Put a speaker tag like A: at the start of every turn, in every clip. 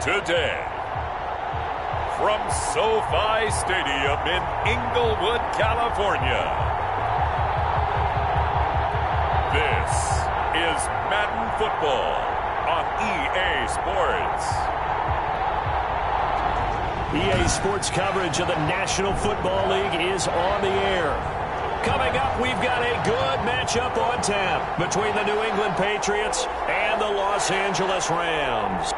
A: today. From SoFi Stadium in Inglewood, California, this is Madden Football on EA Sports.
B: EA Sports coverage of the National Football League is on the air. Coming up, we've got a good matchup on tap between the New England Patriots and the Los Angeles Rams.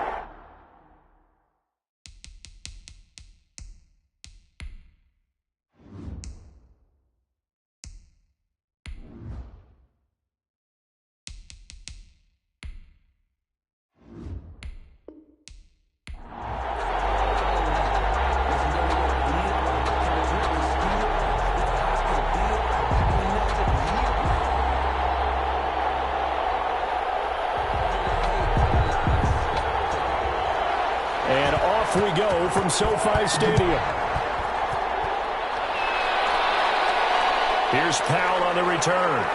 B: And off we go from SoFi Stadium. Here's Powell on the return.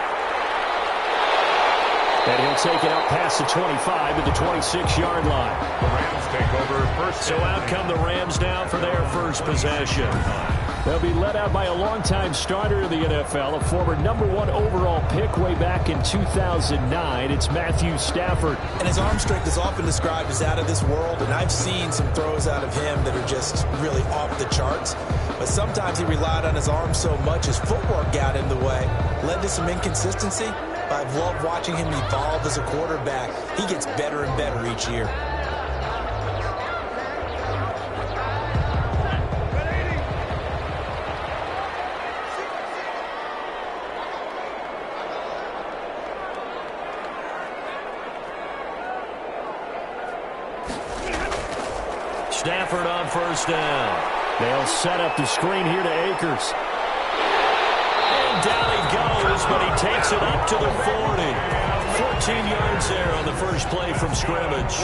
B: And he'll take it out past the 25 to the 26-yard line.
A: The Rams take over first.
B: So out come the Rams now for their first possession. They'll be led out by a longtime starter of the NFL, a former #1 overall pick way back in 2009. It's Matthew Stafford.
C: And his arm strength is often described as out of this world, and I've seen some throws out of him that are just really off the charts. But sometimes he relied on his arm so much his footwork got in the way, led to some inconsistency. But I've loved watching him evolve as a quarterback. He gets better and better each year.
B: Stafford on first down. They'll set up the screen here to Akers. And down he goes, but he takes it up to the 40. 14 yards there on the first play from scrimmage.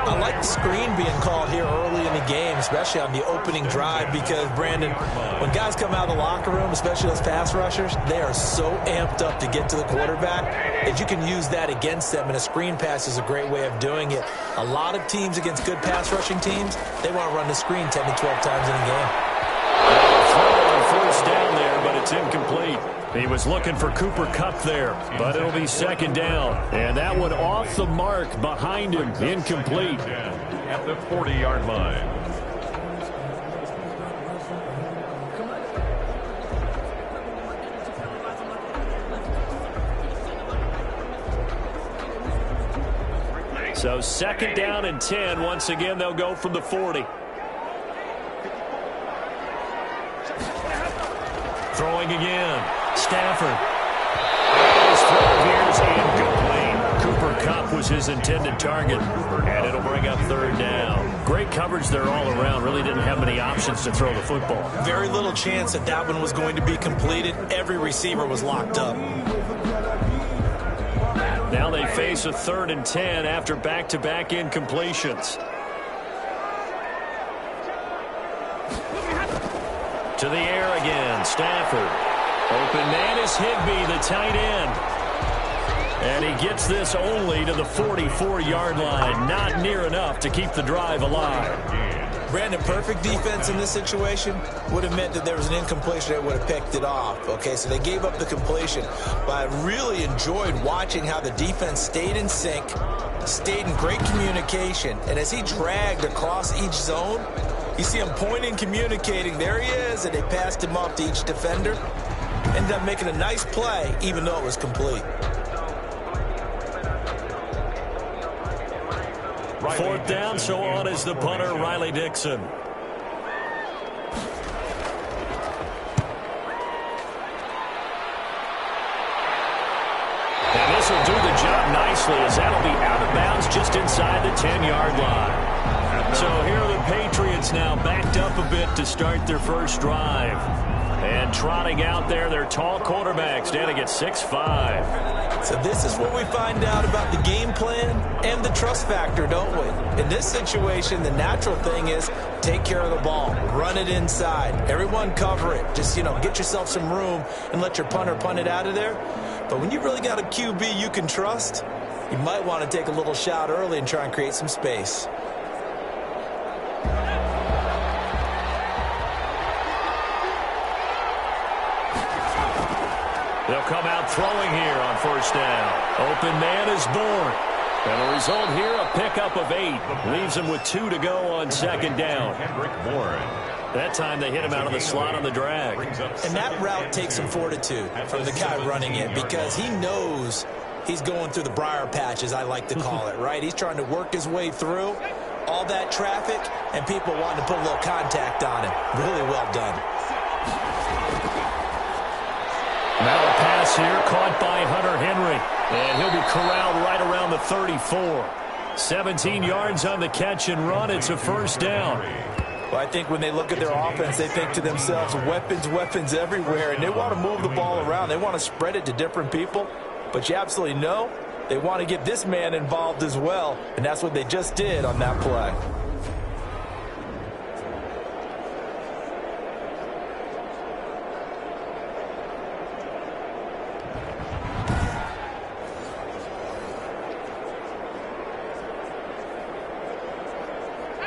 C: I like the screen being called here early in the game, especially on the opening drive, because, Brandon, when guys come out of the locker room, especially those pass rushers, they are so amped up to get to the quarterback that you can use that against them, and a screen pass is a great way of doing it. A lot of teams against good pass rushing teams, they want to run the screen 10 to 12 times in a game.
B: First down there, but it's incomplete. He was looking for Cooper Kupp there, but it'll be second down. And that one off the mark behind him, incomplete.
A: At the 40-yard line.
B: So second down and 10. Once again, they'll go from the 40. Throwing again. Stafford. His throw here is incomplete. Cooper Kupp was his intended target, and it'll bring up third down. Great coverage there all around. Really didn't have many options to throw the football.
C: Very little chance that that one was going to be completed. Every receiver was locked up.
B: Now they face a 3rd and 10 after back-to-back incompletions. To the air again, Stafford. Open man is Higbee, the tight end. And he gets this only to the 44-yard line. Not near enough to keep the drive alive.
C: Brandon, perfect defense in this situation would have meant that there was an incompletion that would have picked it off. Okay, so they gave up the completion. But I really enjoyed watching how the defense stayed in sync, stayed in great communication. And as he dragged across each zone, you see him pointing, communicating. There he is, and they passed him off to each defender. Ended up making a nice play, even though it was complete.
B: Fourth down, so on is the punter, Riley Dixon. And this will do the job nicely, as that'll be out of bounds just inside the 10-yard line. So here are the Patriots now backed up a bit to start their first drive. And trotting out there, their tall quarterback standing at 6'5".
C: So this is what we find out about the game plan and the trust factor, don't we? In this situation, the natural thing is take care of the ball, run it inside, everyone cover it. Just, get yourself some room and let your punter punt it out of there. But when you really got a QB you can trust, you might want to take a little shot early and try and create some space.
B: They'll come out throwing here on first down. Open man is born. And the result here, a pickup of 8. Leaves him with 2 to go on second down. That time they hit him out of the slot on the drag.
C: And that route takes some fortitude from the guy running it because he knows he's going through the briar patch, as I like to call it, right? He's trying to work his way through all that traffic, and people wanting to put a little contact on him. Really well done.
B: Now a pass here caught by Hunter Henry. And he'll be corralled right around the 34. 17 yards on the catch and run. It's a first down.
C: Well, I think when they look at their offense, they think to themselves, weapons, weapons everywhere. And they want to move the ball around. They want to spread it to different people. But you absolutely know they want to get this man involved as well. And that's what they just did on that play.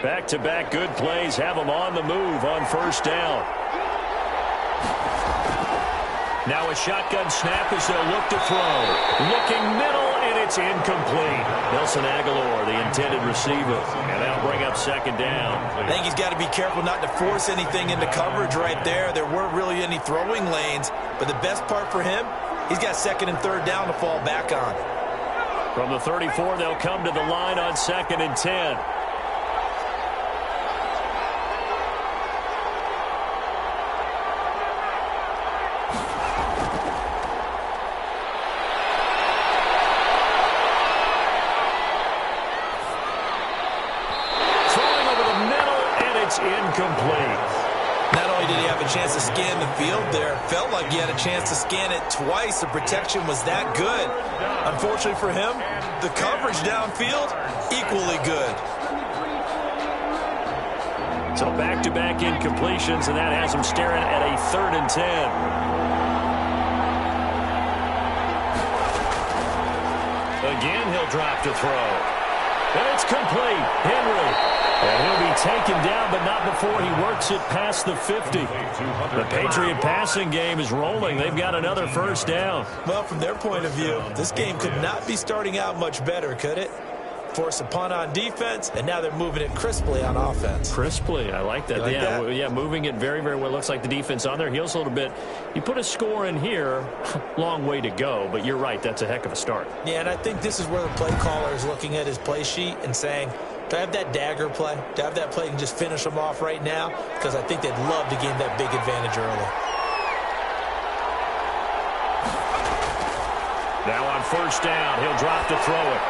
B: Back-to-back good plays have them on the move on first down. Now a shotgun snap as they'll look to throw. Looking middle, and it's incomplete. Nelson Aguilar, the intended receiver. And that'll bring up second down.
C: I think he's got to be careful not to force anything into coverage right there. There weren't really any throwing lanes. But the best part for him, he's got second and third down to fall back on.
B: From the 34, they'll come to the line on second and 10.
C: Incomplete. Not only did he have a chance to scan the field there, felt like he had a chance to scan it twice. The protection was that good. Unfortunately for him, the coverage downfield, equally good.
B: So back-to-back incompletions, and that has him staring at a 3rd and 10. Again, he'll drop to throw. And it's complete. Henry. And he'll be taken down, but not before he works it past the 50. The Patriot passing game is rolling. They've got another first down.
C: Well, from their point of view, this game could not be starting out much better, could it? Force a punt on defense, and now they're moving it crisply on offense.
B: Crisply, I like that. Yeah, moving it very, very well. Looks like the defense on their heels a little bit. You put a score in here, long way to go, but you're right, that's a heck of a start.
C: Yeah, and I think this is where the play caller is looking at his play sheet and saying, do I have that dagger play? Do I have that play and just finish them off right now? Because I think they'd love to gain that big advantage early.
B: Now on first down, he'll drop to throw it.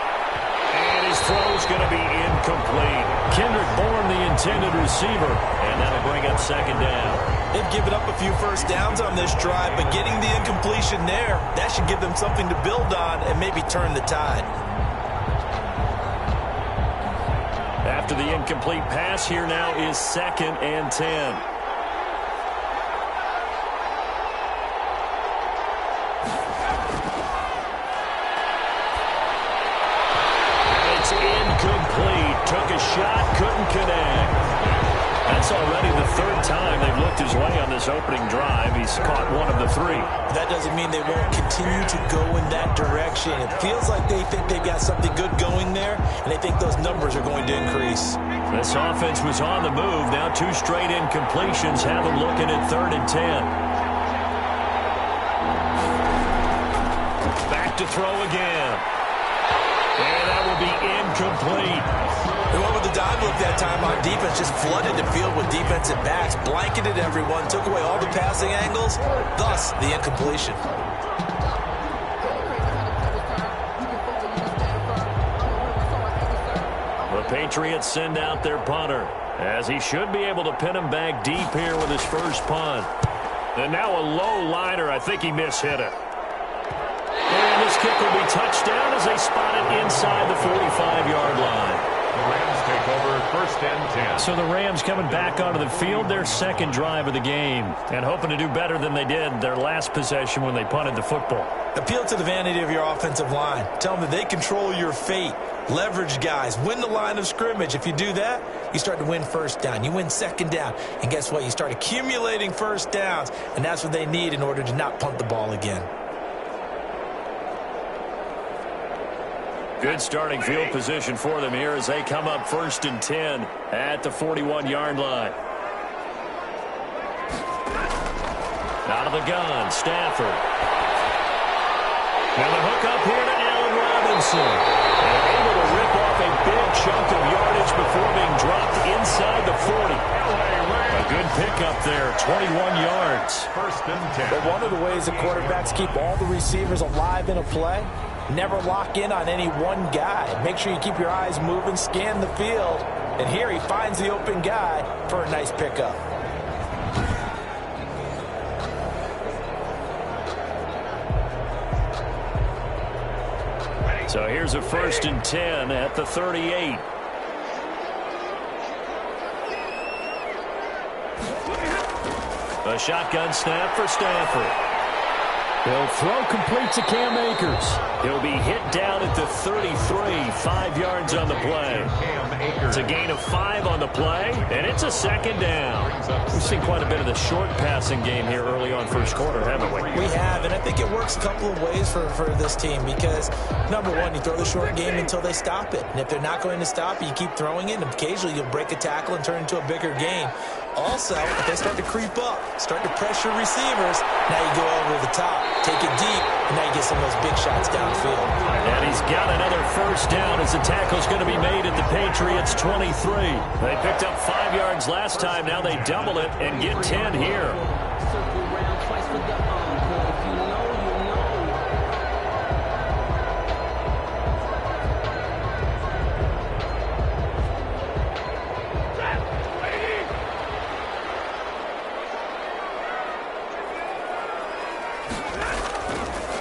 B: And his throw's going to be incomplete. Kendrick Bourne, the intended receiver. And that'll bring up second down.
C: They've given up a few first downs on this drive, but getting the incompletion there, that should give them something to build on and maybe turn the tide.
B: After the incomplete pass, here now is 2nd and 10. It's incomplete. Took a shot, couldn't connect. That's already the 3rd time they've looked his way on this opening drive. He's caught 1 of the 3.
C: That doesn't mean they won't continue to go in that direction. It feels like they think they've got something good going there, and they think those numbers are going to increase.
B: This offense was on the move. Now 2 straight incompletions have them looking at 3rd and 10. Back to throw again. And that will be incomplete.
C: They went with the dive look that time on defense, just flooded the field with defensive backs, blanketed everyone, took away all the passing angles, thus the incompletion.
B: The Patriots send out their punter, as he should be able to pin him back deep here with his first punt. And now a low liner. I think he mishit it. And this kick will be touchdown as they spot it inside the 45-yard line.
A: The Rams take over 1st and 10.
B: So the Rams coming back onto the field, their 2nd drive of the game, and hoping to do better than they did their last possession when they punted the football.
C: Appeal to the vanity of your offensive line. Tell them that they control your fate. Leverage guys. Win the line of scrimmage. If you do that, you start to win first down. You win second down. And guess what? You start accumulating first downs, and that's what they need in order to not punt the ball again.
B: Good starting field position for them here as they come up 1st and 10 at the 41-yard line. Out of the gun, Stafford. Now the hook up here to Allen Robinson. And able to rip off a big chunk of yardage before being dropped inside the 40. A good pickup there, 21 yards.
A: 1st and 10.
C: But one of the ways the quarterbacks keep all the receivers alive in a play, never lock in on any one guy. Make sure you keep your eyes moving, scan the field. And here he finds the open guy for a nice pickup.
B: So here's a 1st and 10 at the 38. A shotgun snap for Stafford. He'll throw complete to Cam Akers. He'll be hit down at the 33, 5 yards on the play. It's a gain of 5 on the play, and it's a 2nd down. We've seen quite a bit of the short passing game here early on 1st quarter, haven't we?
C: We have, and I think it works a couple of ways for this team because, number one, you throw the short game until they stop it. And if they're not going to stop it, you keep throwing it, and occasionally you'll break a tackle and turn into a bigger gain. Also, if they start to creep up, start to pressure receivers, now you go over the top, take it deep, and now you get some of those big shots downfield.
B: And he's got another 1st down as the tackle's going to be made at the Patriots 23. They picked up 5 yards last time. Now they double it and get 10 here.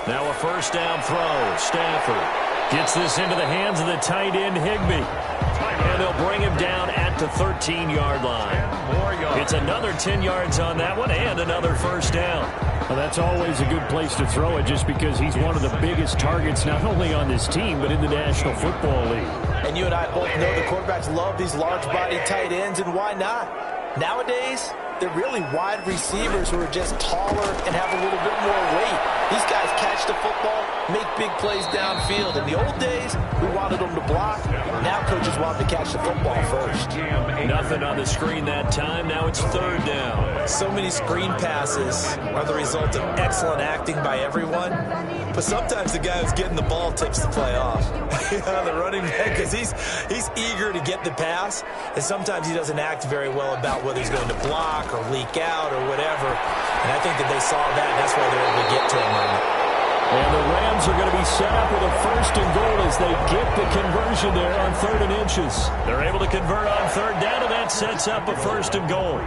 B: Now a 1st down throw. Stafford gets this into the hands of the tight end, Higbee. And they'll bring him down at the 13-yard line. It's another 10 yards on that one and another 1st down.
D: Well, that's always a good place to throw it just because he's one of the biggest targets not only on this team but in the National Football League.
C: And you and I both know the quarterbacks love these large-bodied tight ends, and why not? Nowadays, they're really wide receivers who are just taller and have a little bit more weight. These guys catch the football, make big plays downfield. In the old days, we wanted them to block. Now coaches want them to catch the football first.
B: Nothing on the screen that time. Now it's 3rd down.
C: So many screen passes are the result of excellent acting by everyone. But sometimes the guy who's getting the ball tips the play off. The running back, because he's eager to get the pass. And sometimes he doesn't act very well about whether he's going to block or leak out or whatever. And I think that they saw that, and that's why they're able to get to him on it.
B: And the Rams are going to be set up with a 1st and goal as they get the conversion there on 3rd and inches. They're able to convert on 3rd down, and that sets up a 1st and goal.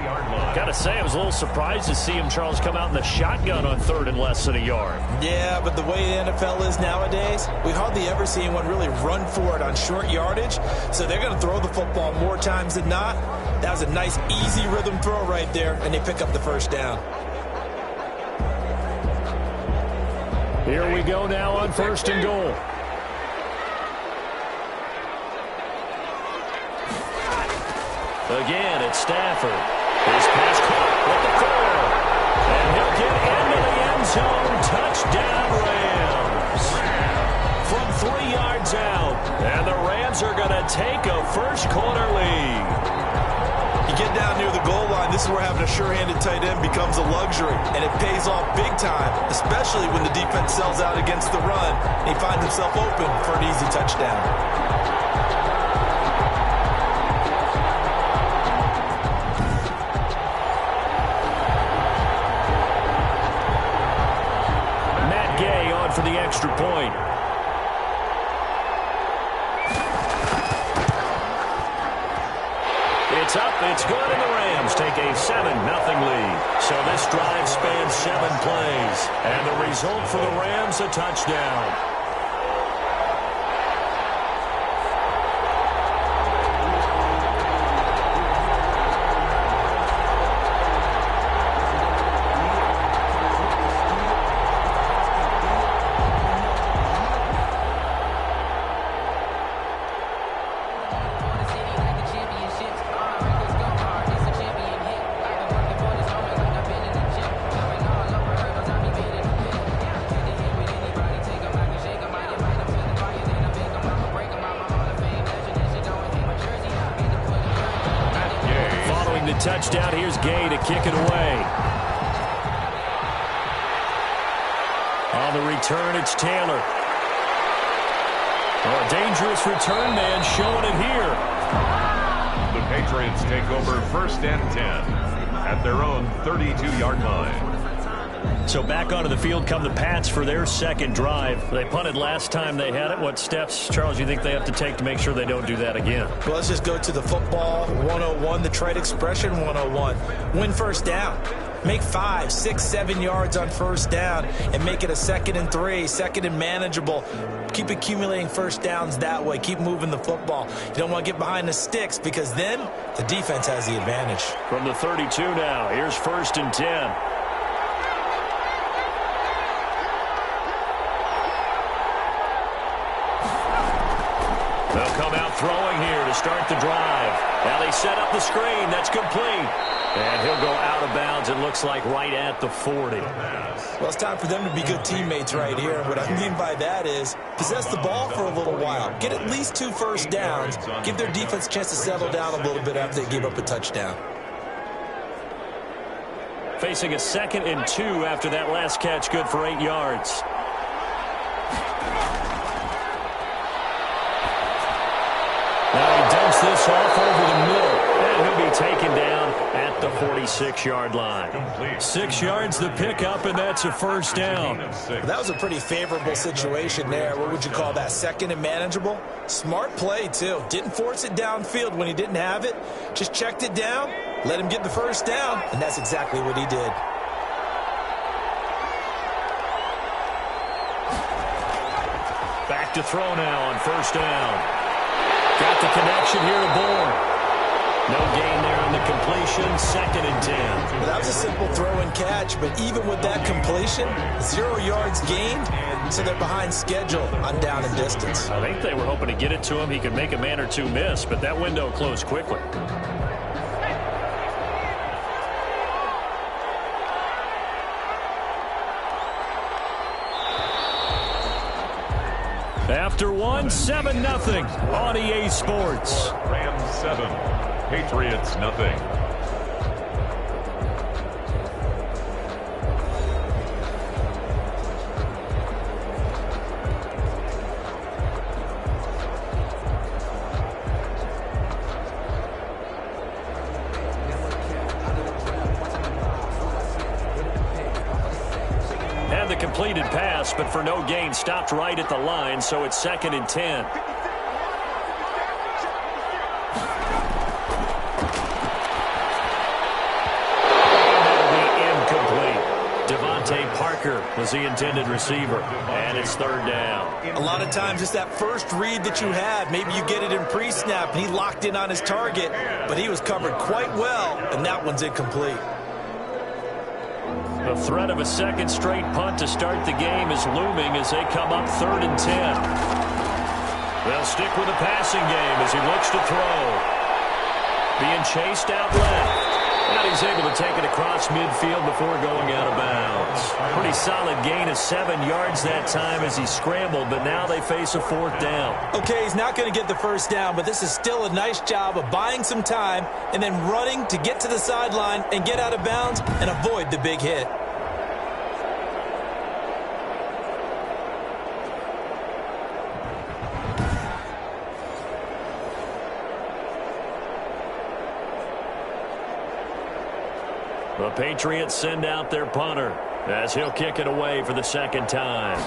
B: Got to say, I was a little surprised to see him, Charles, come out in the shotgun on 3rd and less than a yard.
C: Yeah, but the way the NFL is nowadays, we hardly ever see anyone really run for it on short yardage. So they're going to throw the football more times than not. That was a nice, easy rhythm throw right there, and they pick up the 1st down.
B: Here we go now on 1st and goal. Again, it's Stafford. His pass caught with the 4. And he'll get into the end zone. Touchdown, Rams. From 3 yards out. And the Rams are going to take a 1st quarter lead.
C: You get down near the goal line, this is where having a sure-handed tight end becomes a luxury, and it pays off big time, especially when the defense sells out against the run, and he finds himself open for an easy touchdown.
B: Matt Gay on for the extra point. It's up, it's good, and the Rams take a 7-0 lead. So this drive spans 7 plays. And the result for the Rams, a touchdown. touchdown. Here's Gay to kick it away. On the return, it's Taylor. Oh, a dangerous return man showing it here.
A: The Patriots take over 1st and 10 at their own 32-yard line.
B: So back onto the field come the Pats for their second drive. They punted last time they had it. What steps, Charles, you think they have to take to make sure they don't do that again?
C: Well, let's just go to the football 101, the trade expression 101. Win first down. Make 5, 6, 7 yards on first down and make it a 2nd and 3, 2nd and manageable. Keep accumulating first downs that way. Keep moving the football. You don't want to get behind the sticks because then the defense has the advantage.
B: From the 32 now, here's 1st and 10. They'll come out throwing here to start the drive. Now they set up the screen. That's complete. And he'll go out of bounds, it looks like, right at the 40.
C: Well, it's time for them to be good teammates right here. What I mean by that is possess the ball for a little while. Get at least 2 first downs. Give their defense a chance to settle down a little bit after they give up a touchdown.
B: Facing a 2nd and 2 after that last catch, good for 8 yards. Now he dumps this off over the middle, and he'll be taken down at the 46-yard line. 6 yards the pickup, and that's a first down.
C: Well, that was a pretty favorable situation there. What would you call that? 2nd and manageable? Smart play, too. Didn't force it downfield when he didn't have it. Just checked it down, let him get the first down, and that's exactly what he did.
B: Back to throw now on first down. Got the connection here to Bourne. No gain there on the completion. 2nd and 10.
C: Well, that was a simple throw and catch, but even with that completion, 0 yards gained, so they're behind schedule on down and distance.
B: I think they were hoping to get it to him. He could make a man or two miss, but that window closed quickly. After one, 7-0 on EA Sports.
A: Rams 7, Patriots nothing.
B: The completed pass, but for no gain, stopped right at the line, so it's 2nd and 10. Devontae Parker was the intended receiver, and it's 3rd down.
C: A lot of times it's that first read that you have. Maybe you get it in pre-snap, and he locked in on his target, but he was covered quite well, and that one's incomplete.
B: The threat of a 2nd straight punt to start the game is looming as they come up 3rd and 10. They'll stick with the passing game as he looks to throw. Being chased out left. And he's able to take it across midfield before going out of bounds. Pretty solid gain of 7 yards that time as he scrambled, but now they face a 4th down.
C: Okay, he's not going to get the first down, but this is still a nice job of buying some time and then running to get to the sideline and get out of bounds and avoid the big hit.
B: The Patriots send out their punter as he'll kick it away for the 2nd time.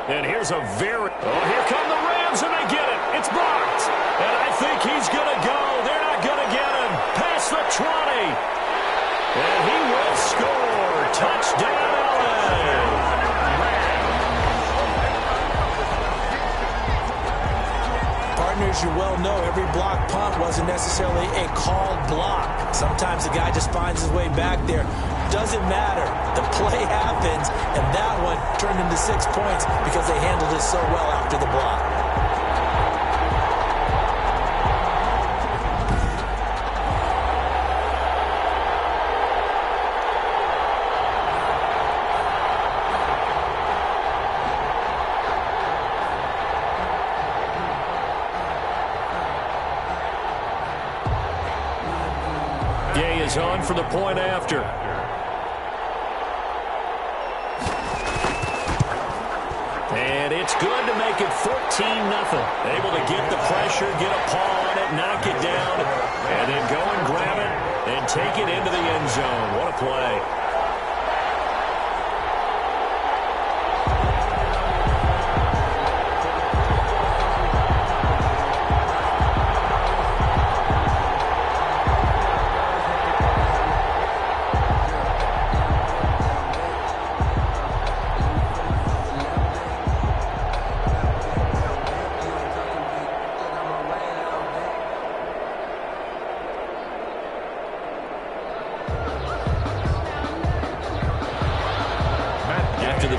B: And here's a very... Oh, here come the Rams, and they get it. It's blocked. And I think he's going to go. They're not going to get him. Past the 20. And he will score. Touchdown, LA.
C: Partners, you well know every block punt wasn't necessarily a called block. Sometimes the guy just finds his way back there. Doesn't matter. The play happens, and that one turned into 6 points because they handled it so well after the block.
B: is on for the point after. And it's good to make it 14-0. Able to get the pressure, get a paw on it, knock it down, and then go and grab it and take it into the end zone. What a play.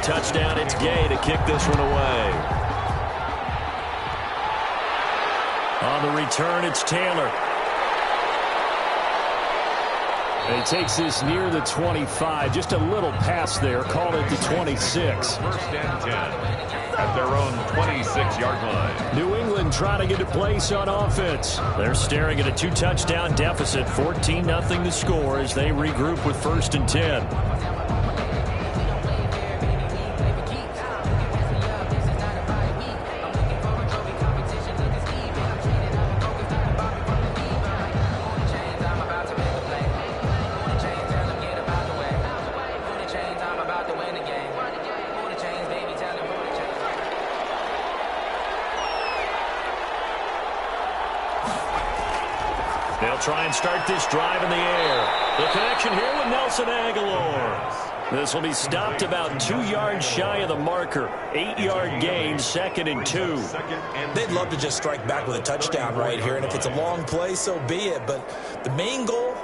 B: Touchdown, it's Gay to kick this one away. On the return, it's Taylor. And he takes this near the 25. Just a little pass there. Called it the 26.
A: First and 10 at their own 26-yard line.
B: New England trying to get a place on offense. They're staring at a 2-touchdown deficit. 14-0 the score as they regroup with first and 10. They'll try and start this drive in the air. The connection here with Nelson Aguilar. This will be stopped about 2 yards shy of the marker. 8-yard gain, 2nd and 2.
C: They'd love to just strike back with a touchdown right here, and if it's a long play, so be it. But the main goal,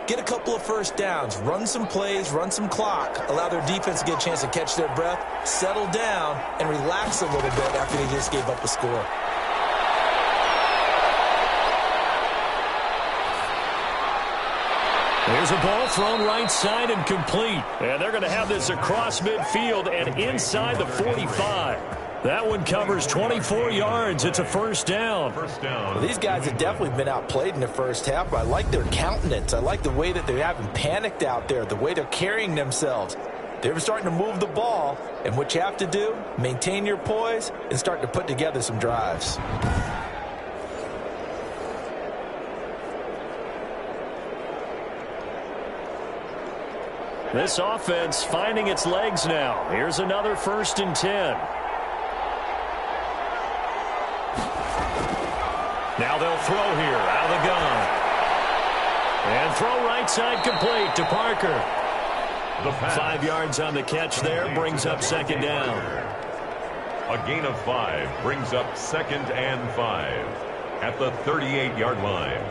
C: get a couple of first downs, run some plays, run some clock, allow their defense to get a chance to catch their breath, settle down, and relax a little bit after they just gave up a score.
B: There's a ball thrown right side and complete. And they're going to have this across midfield and inside the 45. That one covers 24 yards. It's a first down.
C: Well, these guys have definitely been outplayed in the first half, but I like their countenance. I like the way that they haven't panicked out there, the way they're carrying themselves. They're starting to move the ball, and what you have to do, maintain your poise and start to put together some drives.
B: This offense finding its legs now. Here's another first and 10. Now they'll throw here out of the gun. And throw right side complete to Parker. 5 yards on the catch there brings up 2nd down.
A: A gain of 5 brings up 2nd and 5 at the 38-yard line.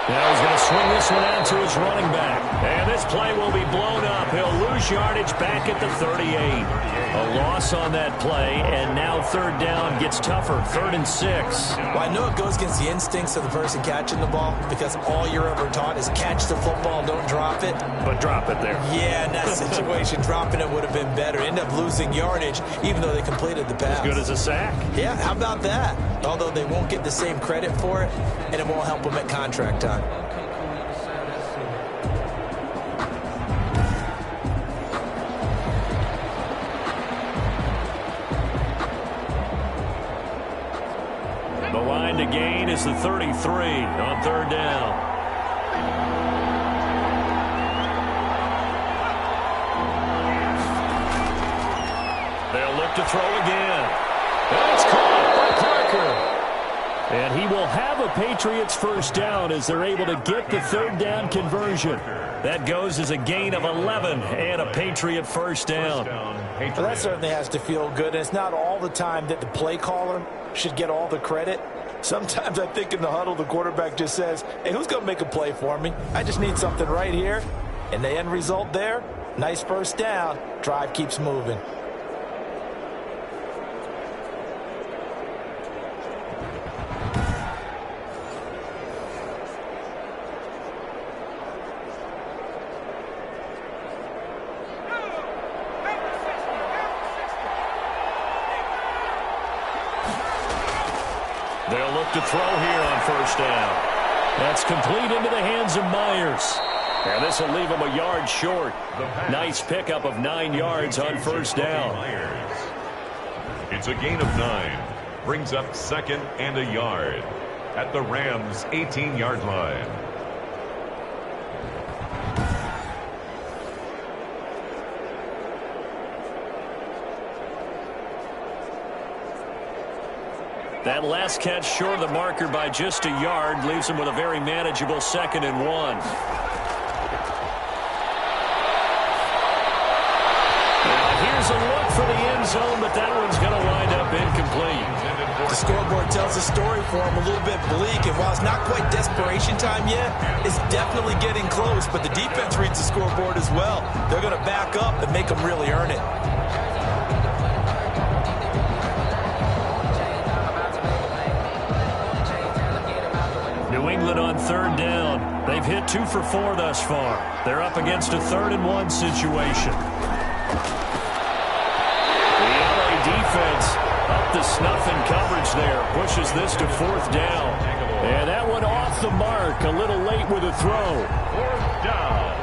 B: Now he's going to swing this one out to his running back. And this play will be blown up. He'll lose yardage back at the 38. A loss on that play, and now 3rd down gets tougher. 3rd and 6.
C: Well, I know it goes against the instincts of the person catching the ball because all you're ever taught is catch the football, don't drop it.
B: But drop it there.
C: Yeah, in that situation, dropping it would have been better. End up losing yardage, even though they completed the pass.
B: As good as a sack.
C: Yeah, how about that? Although they won't get the same credit for it, and it won't help them at contract time.
B: The line to gain is the 33 on 3rd down. They'll look to throw again. And it's caught by Parker. And he will have a Patriots first down as they're able to get the 3rd down conversion. That goes as a gain of 11 and a Patriot first down.
C: Well, that certainly has to feel good. And it's not all the time that the play caller should get all the credit. Sometimes I think in the huddle, the quarterback just says, hey, who's going to make a play for me? I just need something right here. And the end result there, nice first down. Drive keeps moving.
B: throw here on first down. That's complete into the hands of Myers. And this will leave him a yard short. Nice pickup of 9 yards on first down.
A: It's a gain of 9. Brings up 2nd and a yard at the Rams' 18-yard line.
B: That last catch short of the marker by just a yard leaves him with a very manageable 2nd and 1. Here's a look for the end zone, but that one's going to wind up incomplete.
C: The scoreboard tells a story for him, a little bit bleak, and while it's not quite desperation time yet, it's definitely getting close, but the defense reads the scoreboard as well. They're going to back up and make them really earn it.
B: New England on 3rd down. They've hit 2 for 4 thus far. They're up against a 3rd and 1 situation. Defense up the snuff in coverage there. Pushes this to 4th down. And that one off the mark. A little late with a throw.
A: 4th down.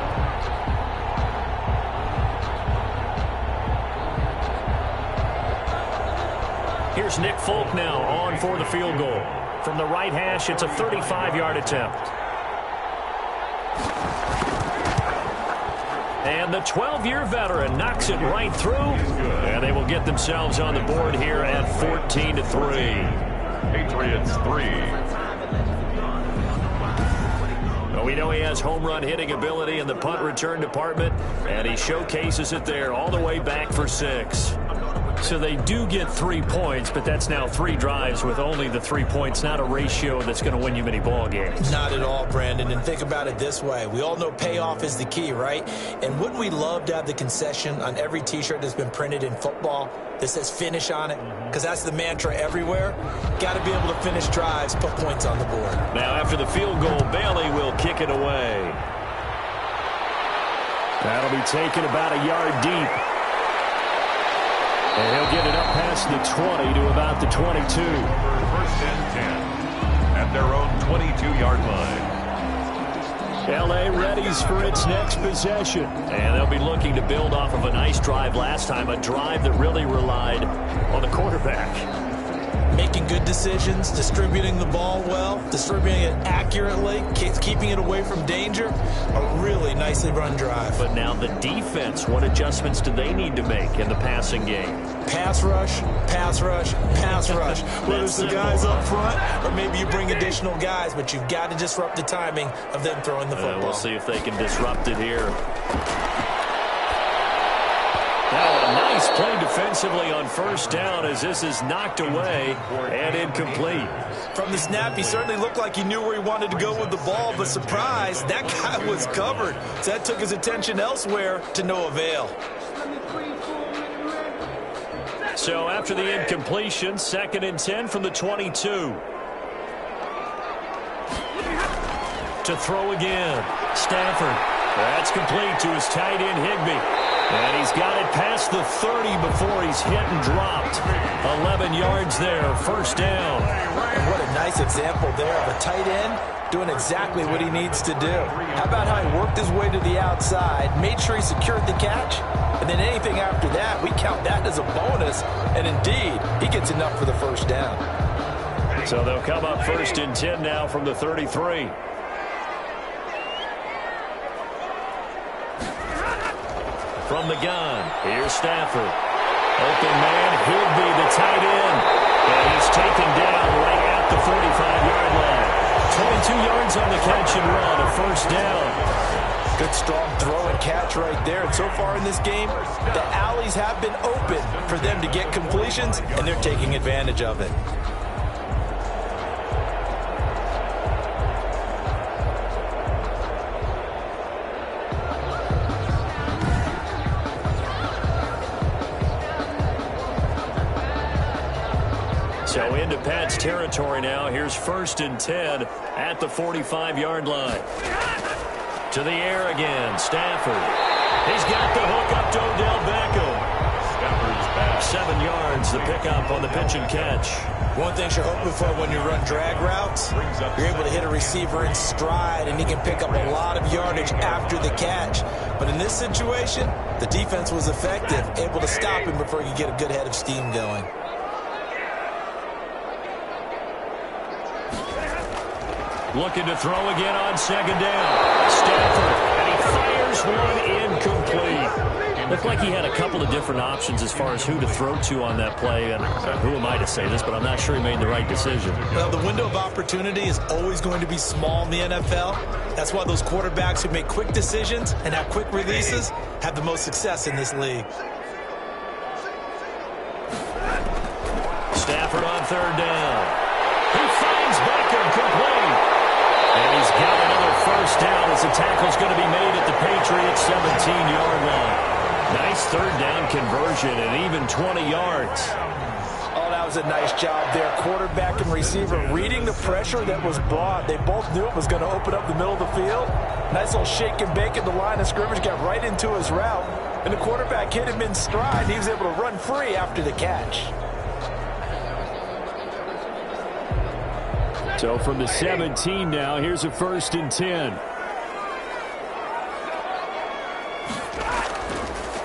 B: Here's Nick Folk now on for the field goal. From the right hash, it's a 35-yard attempt. And the 12-year veteran knocks it right through. And they will get themselves on the board here at 14-3.
A: Patriots 3.
B: Well, we know he has home run hitting ability in the punt return department, and he showcases it there all the way back for 6. So they do get 3 points, but that's now 3 drives with only the 3 points, not a ratio that's going to win you many ball games.
C: Not at all, Brandon. And think about it this way. We all know payoff is the key, right? And wouldn't we love to have the concession on every T-shirt that's been printed in football that says finish on it? Because that's the mantra everywhere. Got to be able to finish drives, put points on the board.
B: Now after the field goal, Bailey will kick it away. That'll be taken about a yard deep. And he'll get it up past the 20 to about the 22.
A: 1st and 10 at their own 22-yard line.
B: L.A. readies for its next possession. And they'll be looking to build off of a nice drive last time, a drive that really relied on the quarterback.
C: Making good decisions, distributing the ball well, distributing it accurately, keeping it away from danger. A really nicely run drive.
B: But now the defense, what adjustments do they need to make in the passing game?
C: Pass rush, pass rush, pass rush. Whether it's the guys up front or maybe you bring additional guys, but you've got to disrupt the timing of them throwing the football.
B: We'll see if they can disrupt it here. Now a nice play defensively on first down as this is knocked away and incomplete.
C: From the snap, he certainly looked like he knew where he wanted to go with the ball, but surprise, that guy was covered. So that took his attention elsewhere to no avail.
B: So after the incompletion, 2nd and 10 from the 22. To throw again. Stafford. That's complete to his tight end, Higbee. And he's got it past the 30 before he's hit and dropped. 11 yards there, 1st down.
C: And what a nice example there of a tight end doing exactly what he needs to do. How about how he worked his way to the outside, made sure he secured the catch, and then anything after that, we count that as a bonus. And indeed, he gets enough for the 1st down.
B: So they'll come up 1st and 10 now from the 33. From the gun, here's Stafford. Open man, Higbee, the tight end. And he's taken down right at the 45-yard line. 22 yards on the catch and run, a 1st down.
C: Good strong throw and catch right there. And so far in this game, the alleys have been open for them to get completions, and they're taking advantage of it.
B: So into Pat's territory now. Here's 1st and 10 at the 45-yard line. To the air again, Stafford. He's got the hook up to Odell Beckham. 7 yards, the pickup on the pitch and catch.
C: One thing you're hoping for when you run drag routes, you're able to hit a receiver in stride, and he can pick up a lot of yardage after the catch. But in this situation, the defense was effective, able to stop him before he could get a good head of steam going.
B: Looking to throw again on second down. Stafford, and he fires one incomplete. Looked like he had a couple of different options as far as who to throw to on that play. And who am I to say this, but I'm not sure he made the right decision.
C: Well, the window of opportunity is always going to be small in the NFL. That's why those quarterbacks who make quick decisions and have quick releases have the most success in this league.
B: Stafford on third down. He finds Beckham complete. And he's got another first down as the tackle's going to be made at the Patriots' 17-yard line. Nice third down conversion and even 20 yards.
C: Oh, that was a nice job there. Quarterback and receiver reading the pressure that was brought. They both knew it was going to open up the middle of the field. Nice little shake and bake at the line of scrimmage, got right into his route. And the quarterback hit him in stride, and he was able to run free after the catch.
D: So from the 17 now, here's a 1st and 10.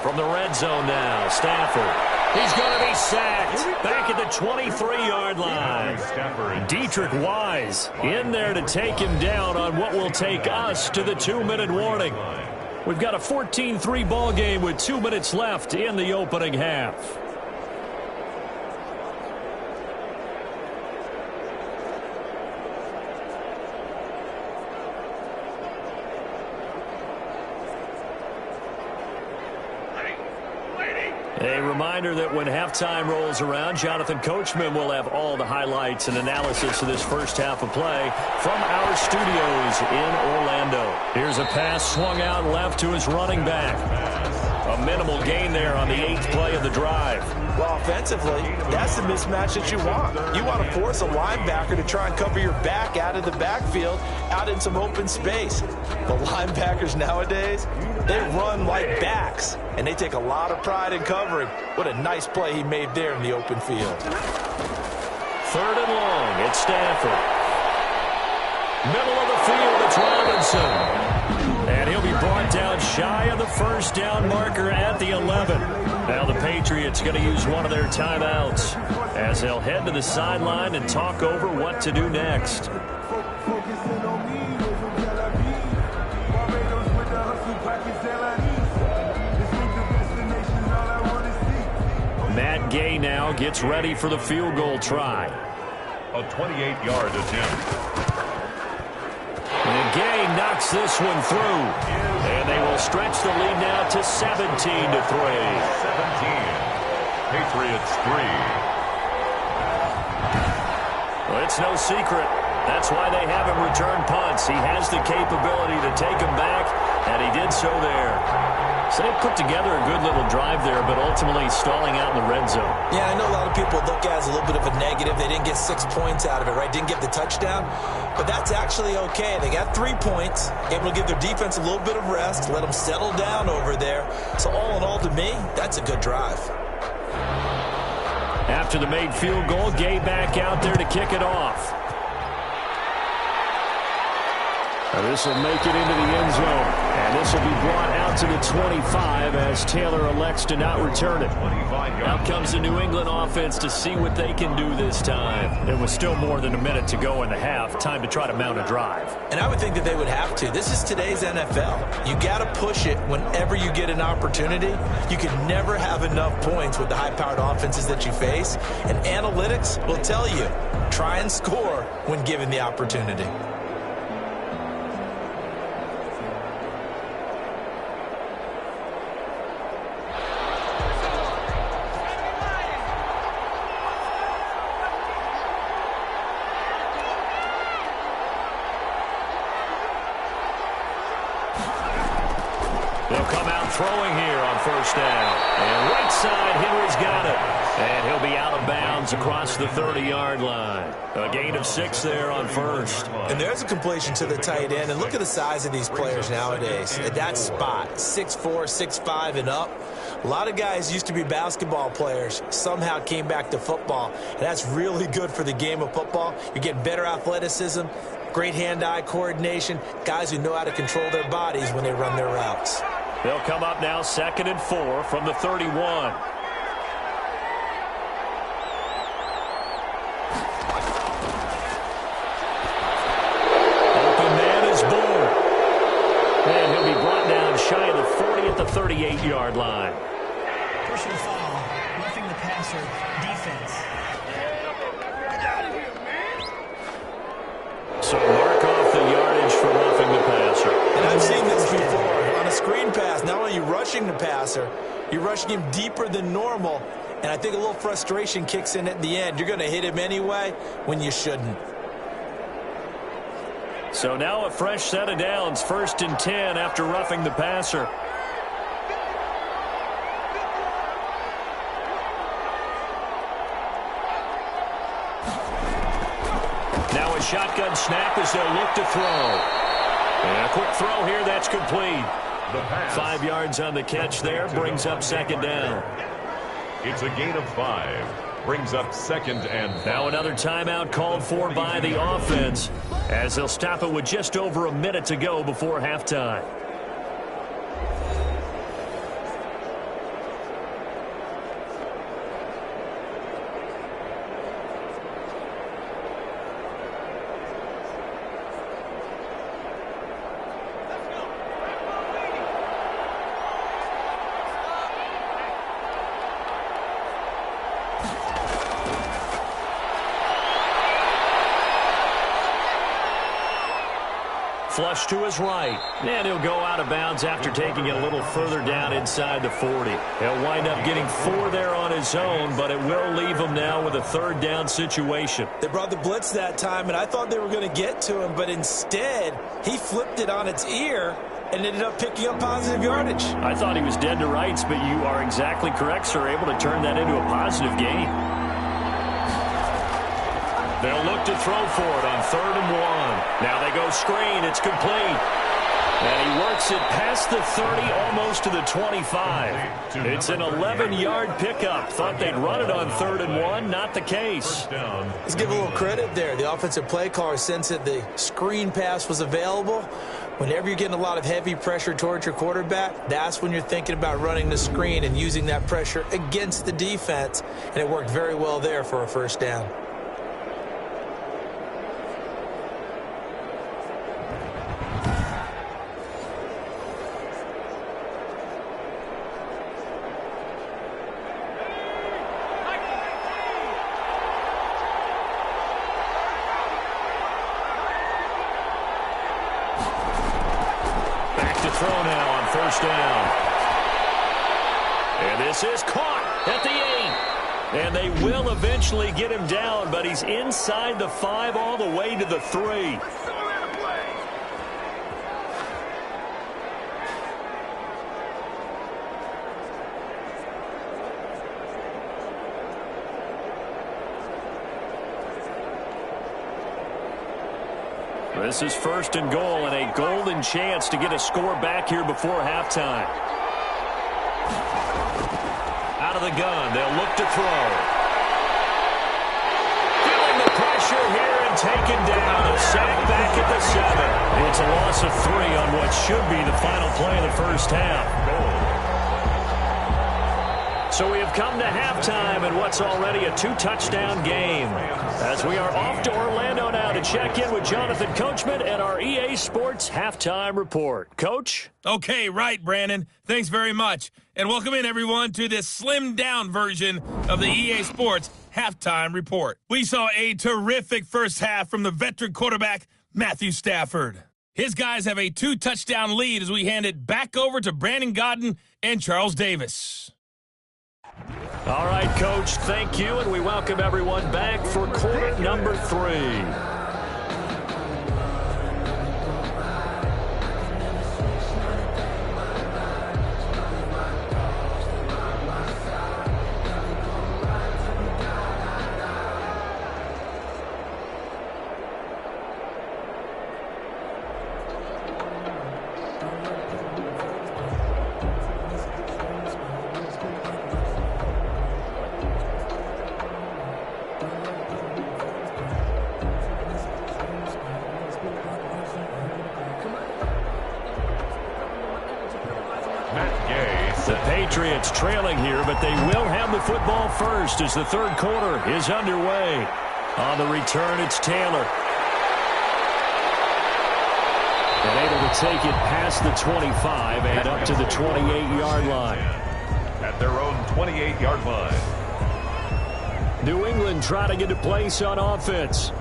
B: From the red zone now, Stafford. He's going to be sacked back at the 23-yard line. Dietrich Wise in there to take him down on what will take us to the 2-minute warning. We've got a 14-3 ball game with 2 minutes left in the opening half. A reminder that when halftime rolls around, Jonathan Coachman will have all the highlights and analysis of this first half of play from our studios in Orlando. Here's a pass swung out left to his running back. A minimal gain there on the 8th play of the drive.
C: Well, offensively, that's the mismatch that you want. You want to force a linebacker to try and cover your back out of the backfield, out in some open space. The linebackers nowadays, they run like backs, and they take a lot of pride in covering. What a nice play he made there in the open field.
B: 3rd and long, it's Stafford. Middle of the field, it's Robinson. And he'll be brought down shy of the first down marker at the 11. Now the Patriots going to use one of their timeouts as they'll head to the sideline and talk over what to do next. Matt Gay now gets ready for the field goal try.
A: A 28-yard attempt.
B: And Gay knocks this one through. And they will stretch the lead now to 17-3.
A: 17. Patriots 3.
B: Well, it's no secret. That's why they have him return punts. He has the capability to take them back, and he did so there. So they put together a good little drive there, but ultimately stalling out in the red zone.
C: Yeah, I know a lot of people look at it as a little bit of a negative. They didn't get 6 points out of it, right? Didn't get the touchdown. But that's actually okay. They got 3 points, able to give their defense a little bit of rest, let them settle down over there. So all in all, to me, that's a good drive.
B: After the made field goal, Gay back out there to kick it off. And this will make it into the end zone. And this will be brought out to the 25 as Taylor elects to not return it. Out comes the New England offense to see what they can do this time. There was still more than a minute to go in the half. Time to try to mount a drive.
C: And I would think that they would have to. This is today's NFL. You got to push it whenever you get an opportunity. You can never have enough points with the high-powered offenses that you face. And analytics will tell you, try and score when given the opportunity.
B: They'll come out throwing here on first down. And right side, Henry's got it. And he'll be out of bounds across the 30-yard line. A gain of 6 there on first.
C: And there's a completion to the tight end. And look at the size of these players nowadays. At that spot, 6'4", 6'5", and up. A lot of guys used to be basketball players, somehow came back to football. And that's really good for the game of football. You're getting better athleticism, great hand-eye coordination, guys who know how to control their bodies when they run their routes.
B: They'll come up now 2nd and 4 from the 31. Open man is Bull. And he'll be brought down shy of the 40 at the 38-yard line.
E: Personal foul, roughing the passer, defense.
B: So mark off the yardage for roughing the passer.
C: And I've seen this before. On a screen pass, not only are you rushing the passer, you're rushing him deeper than normal. And I think a little frustration kicks in at the end. You're going to hit him anyway when you shouldn't.
B: So now a fresh set of downs, 1st and 10 after roughing the passer. Now a shotgun snap as they'll look to throw. And a quick throw here, that's complete. 5 yards on the catch there, brings up 2nd down.
A: It's a gain of 5. Brings up 2nd and 5.
B: Now another timeout called for by the offense as they'll stop it with just over a minute to go before halftime. Flush to his right, and he'll go out of bounds after taking it a little further down inside the 40. He'll wind up getting 4 there on his own, but it will leave him now with a 3rd down situation.
C: They brought the blitz that time, and I thought they were going to get to him, but instead, he flipped it on its ear and ended up picking up positive yardage.
B: I thought he was dead to rights, but you are exactly correct, sir, able to turn that into a positive gain. They'll look to throw for it on 3rd and 1. Now they go screen. It's complete. And he works it past the 30, almost to the 25. It's an 11-yard pickup. Thought they'd run it on 3rd and 1. Not the case.
C: Let's give a little credit there. The offensive play caller sensed that the screen pass was available. Whenever you're getting a lot of heavy pressure towards your quarterback, that's when you're thinking about running the screen and using that pressure against the defense. And it worked very well there for a 1st down.
B: Throw now on 1st down. And this is caught at the 8. And they will eventually get him down, but he's inside the 5 all the way to the 3. This is 1st and goal and a golden chance to get a score back here before halftime. Out of the gun, they'll look to throw. Feeling the pressure here and taken down. A sack back at the 7. It's a loss of 3 on what should be the final play of the 1st half. So we have come to halftime in what's already a 2-touchdown game. As we are off to Orlando now to check in with Jonathan Coachman and our EA Sports Halftime Report. Coach?
F: Okay, right, Brandon. Thanks very much. And welcome in, everyone, to this slimmed-down version of the EA Sports Halftime Report. We saw a terrific first half from the veteran quarterback, Matthew Stafford. His guys have a 2-touchdown lead as we hand it back over to Brandon Godden and Charles Davis.
B: All right, Coach, thank you, and we welcome everyone back for quarter number 3. The Patriots trailing here, but they will have the football first as the third quarter is underway. On the return, it's Taylor. And able to take it past the 25 and up to the 28-yard line.
A: At their own 28-yard line.
B: New England trying to get a place on offense.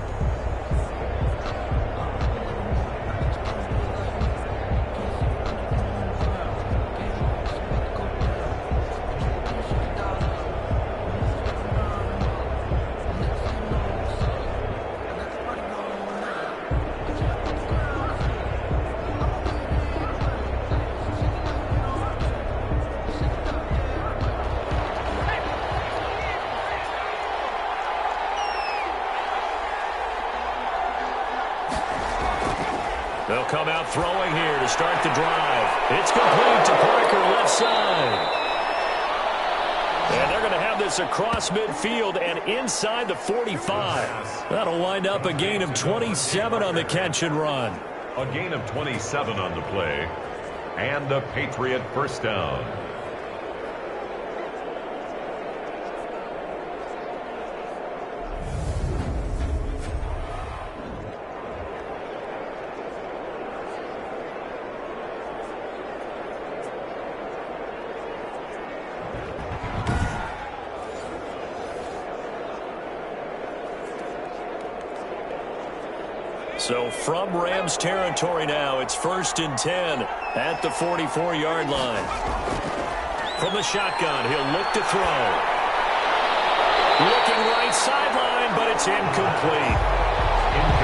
B: They'll come out throwing here to start the drive. It's complete to Parker, left side. And they're going to have this across midfield and inside the 45. That'll wind up a gain of 27 on the catch and run.
A: A gain of 27 on the play. And a Patriot first down.
B: So from Rams territory now, it's 1st and 10 at the 44-yard line. From the shotgun, he'll look to throw. Looking right sideline, but it's incomplete.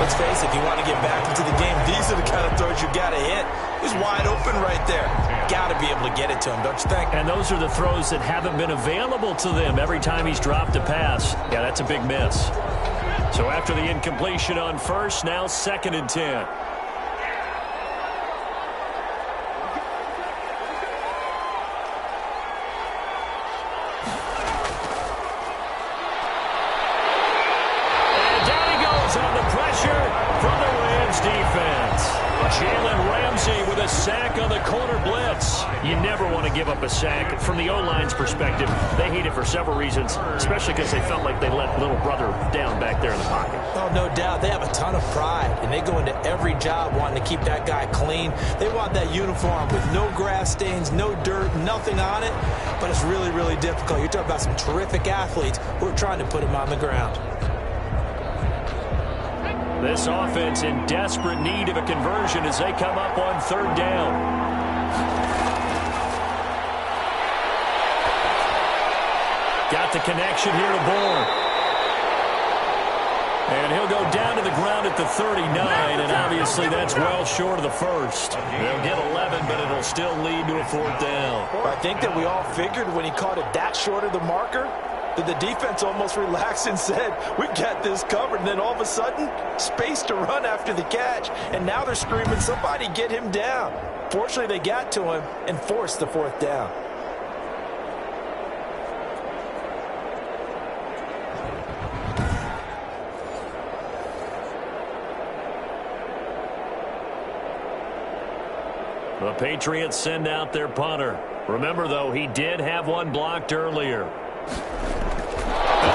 C: Let's face it, if you want to get back into the game, these are the kind of throws you got to hit. He's wide open right there. Got to be able to get it to him, don't you think?
B: And those are the throws that haven't been available to them every time he's dropped a pass. Yeah, that's a big miss. So after the incompletion on first, now 2nd and 10. And down he goes on the pressure from the Rams defense. Jalen Ramsey with a sack on the corner blitz. You never want to give up a sack. From the O-line's perspective, they hate it for several reasons, especially because they felt like they let little brother down back there in the pocket.
C: Oh, no doubt. They have a ton of pride, and they go into every job wanting to keep that guy clean. They want that uniform with no grass stains, no dirt, nothing on it, but it's really, really difficult. You're talking about some terrific athletes who are trying to put him on the ground.
B: This offense in desperate need of a conversion as they come up on 3rd down. Got the connection here to Bourne. And he'll go down to the ground at the 39, and obviously that's well short of the first. They'll get 11, but it'll still lead to a 4th down.
C: I think that we all figured when he caught it that short of the marker, that the defense almost relaxed and said, we got this covered. And then all of a sudden, space to run after the catch. And now they're screaming, somebody get him down. Fortunately, they got to him and forced the 4th down.
B: The Patriots send out their punter. Remember, though, he did have one blocked earlier. And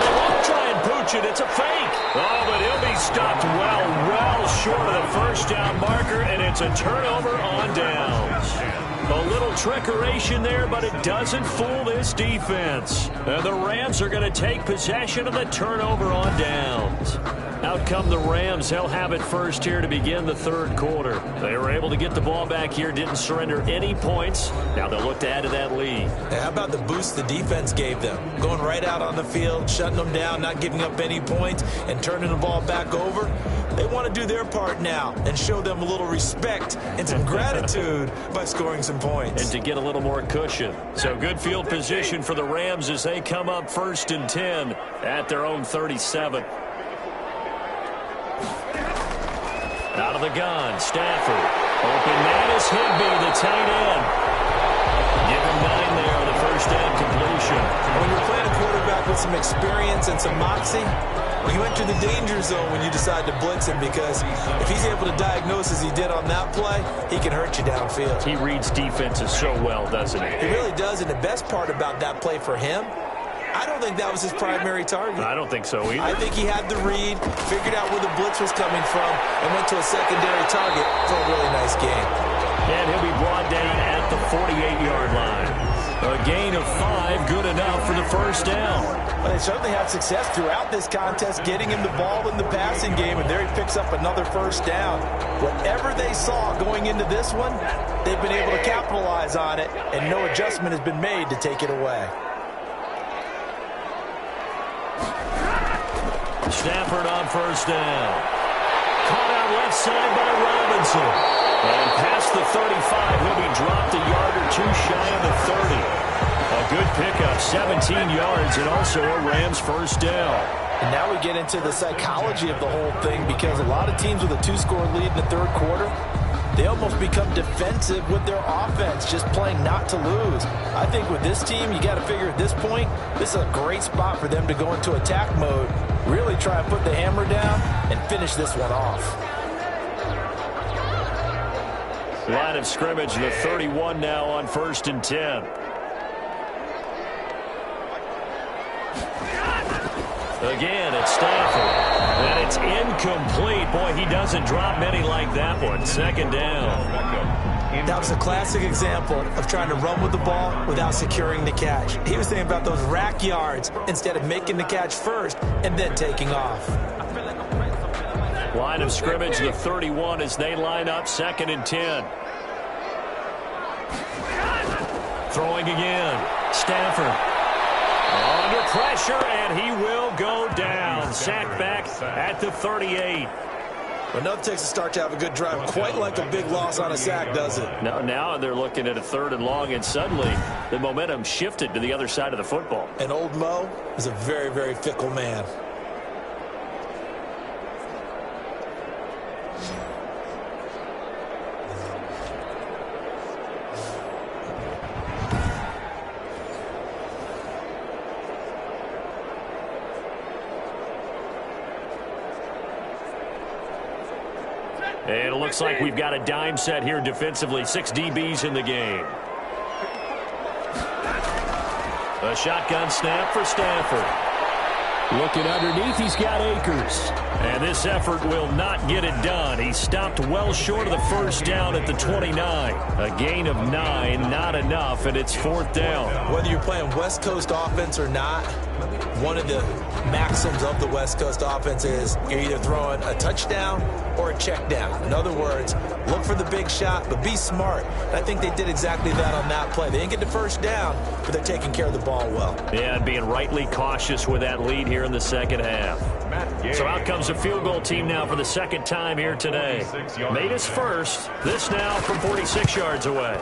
B: they won't try and pooch it. It's a fake. Oh, but he'll be stopped well short of the first down marker, and it's a turnover on downs. A little trickeration there, but it doesn't fool this defense. And the Rams are going to take possession of the turnover on downs. Out come the Rams. They'll have it first here to begin the 3rd quarter. They were able to get the ball back here, didn't surrender any points. Now they'll look to add to that lead.
C: How about the boost the defense gave them? Going right out on the field, shutting them down, not giving up any points, and turning the ball back over. They want to do their part now and show them a little respect and some gratitude by scoring some points.
B: And to get a little more cushion. So good field position for the Rams as they come up 1st and 10 at their own 37. Out of the gun, Stafford. Open man is Higbee, the tight end. Give him 9 there on the first down completion.
C: When you're playing a quarterback with some experience and some moxie, You enter the danger zone when you decide to blitz him, because if he's able to diagnose as he did on that play, he can hurt you downfield.
B: He reads defenses so well, doesn't he?
C: He really does, and the best part about that play for him, I don't think that was his primary target.
B: I don't think so either.
C: I think he had the read, figured out where the blitz was coming from, and went to a secondary target for a really nice game.
B: And he'll be brought down at the 48-yard line. A gain of 5, good enough for the first down.
C: Well, they certainly had success throughout this contest, getting him the ball in the passing game, and there he picks up another first down. Whatever they saw going into this one, they've been able to capitalize on it, and no adjustment has been made to take it away.
B: Stafford on first down. Caught out left side by Robinson. And past the 35, he'll be dropped a yard or two shy of the 30. A good pickup, 17 yards, and also a Rams first down.
C: And now we get into the psychology of the whole thing, because a lot of teams with a 2-score lead in the third quarter, they almost become defensive with their offense, just playing not to lose. I think with this team, you got to figure at this point, this is a great spot for them to go into attack mode, really try and put the hammer down and finish this one off.
B: Line of scrimmage, the 31 now on 1st and 10. Again, it's Stafford. And it's incomplete. Boy, he doesn't drop many like that one. Second down.
C: That was a classic example of trying to run with the ball without securing the catch. He was thinking about those rack yards instead of making the catch first and then taking off.
B: Line of scrimmage, the 31 as they line up 2nd and 10. Throwing again. Stafford. Under pressure, and he will go down. Sacked back at the 38.
C: Well, nothing takes a start to have a good drive, quite like a big loss on a sack, does it?
B: Now they're looking at a 3rd and long, and suddenly the momentum shifted to the other side of the football.
C: And old Mo is a very, very fickle man.
B: And it looks like we've got a dime set here defensively. 6 DBs in the game. A shotgun snap for Stafford.
D: Looking underneath, he's got Akers.
B: And this effort will not get it done. He stopped well short of the first down at the 29. A gain of 9, not enough, and it's 4th down.
C: Whether you're playing West Coast offense or not, one of the maxims of the West Coast offense is you're either throwing a touchdown or a check down. In other words, look for the big shot, but be smart. And I think they did exactly that on that play. They didn't get the first down, but they're taking care of the ball well.
B: Yeah, and being rightly cautious with that lead here in the second half. So out comes a field goal team now for the 2nd time here today. Made his first. This now from 46 yards away.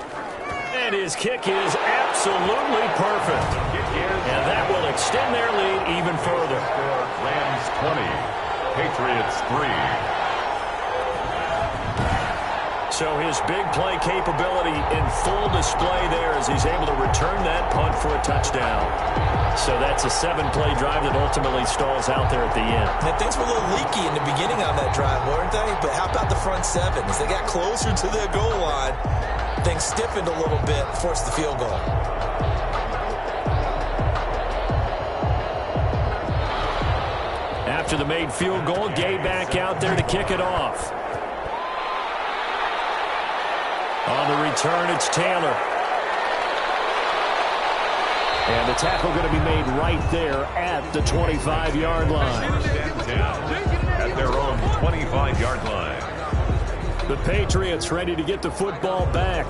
B: And his kick is absolutely perfect. And that will extend their lead even further.
A: Rams 20, Patriots 3.
B: So his big play capability in full display there as he's able to return that punt for a touchdown. So that's a 7-play drive that ultimately stalls out there at the end.
C: And things were a little leaky in the beginning on that drive, weren't they? But how about the front 7? As they got closer to the goal line, things stiffened a little bit, forced the field goal.
B: After the made field goal, Gay back out there to kick it off. On the return, it's Taylor. And the tackle going to be made right there at the 25-yard line.
A: At their own 25-yard line.
D: The Patriots ready to get the football back.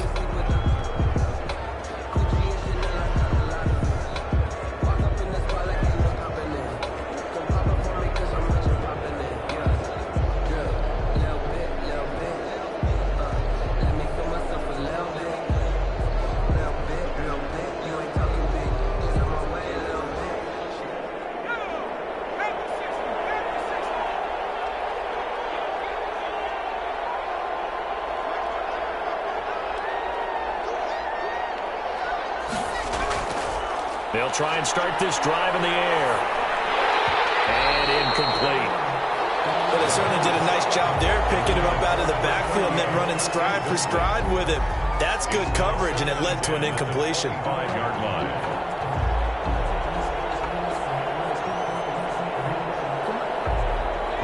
B: They'll try and start this drive in the air. And incomplete.
C: But they certainly did a nice job there, picking him up out of the backfield and then running stride for stride with him. That's good coverage, and it led to an incompletion.
A: 5-yard line.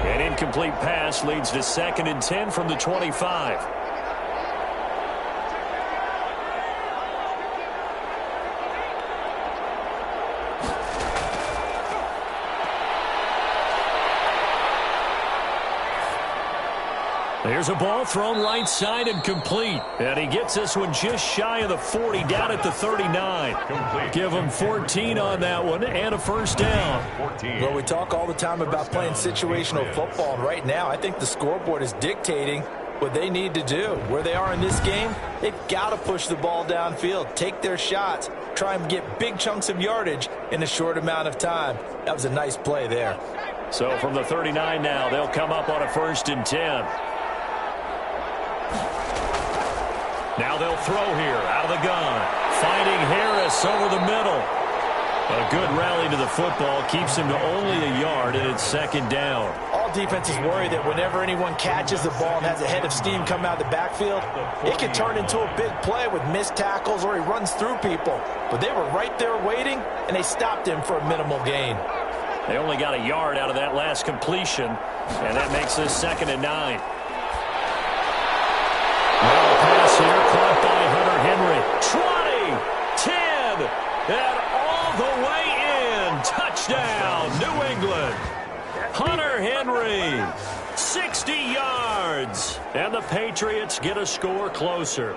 B: An incomplete pass leads to 2nd and 10 from the 25. There's a ball thrown right side and complete. And he gets this one just shy of the 40, down at the 39.
A: Complete.
B: Give him 14 on that one and a first down.
A: 14.
C: Well, we talk all the time about playing situational football, and right now I think the scoreboard is dictating what they need to do. Where they are in this game, they've got to push the ball downfield, take their shots, try and get big chunks of yardage in a short amount of time. That was a nice play there.
B: So from the 39 now, they'll come up on a 1st and 10. Now they'll throw here out of the gun. Finding Harris over the middle. A good rally to the football keeps him to only a yard, and it's 2nd down.
C: All defenses worry that whenever anyone catches the ball and has a head of steam come out of the backfield, it can turn into a big play with missed tackles or he runs through people. But they were right there waiting, and they stopped him for a minimal gain.
B: They only got a yard out of that last completion, and that makes this 2nd and 9. Now pass here, caught by Hunter Henry. 20, 10, and all the way in. Touchdown, New England. Hunter Henry, 60 yards. And the Patriots get a score closer.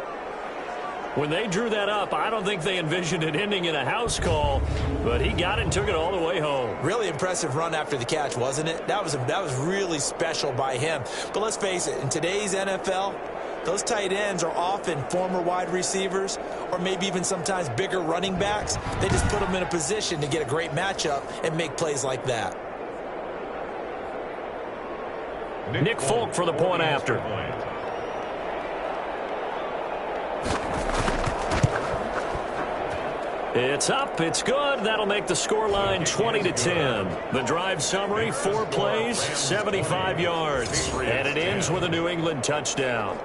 B: When they drew that up, I don't think they envisioned it ending in a house call, but he got it and took it all the way home.
C: Really impressive run after the catch, wasn't it? That was really special by him. But let's face it, in today's NFL, those tight ends are often former wide receivers or maybe even sometimes bigger running backs. They just put them in a position to get a great matchup and make plays like that.
B: Nick Folk for the point after. It's up, it's good. That'll make the scoreline 20-10. The drive summary, 4 plays, 75 yards. And it ends with a New England touchdown.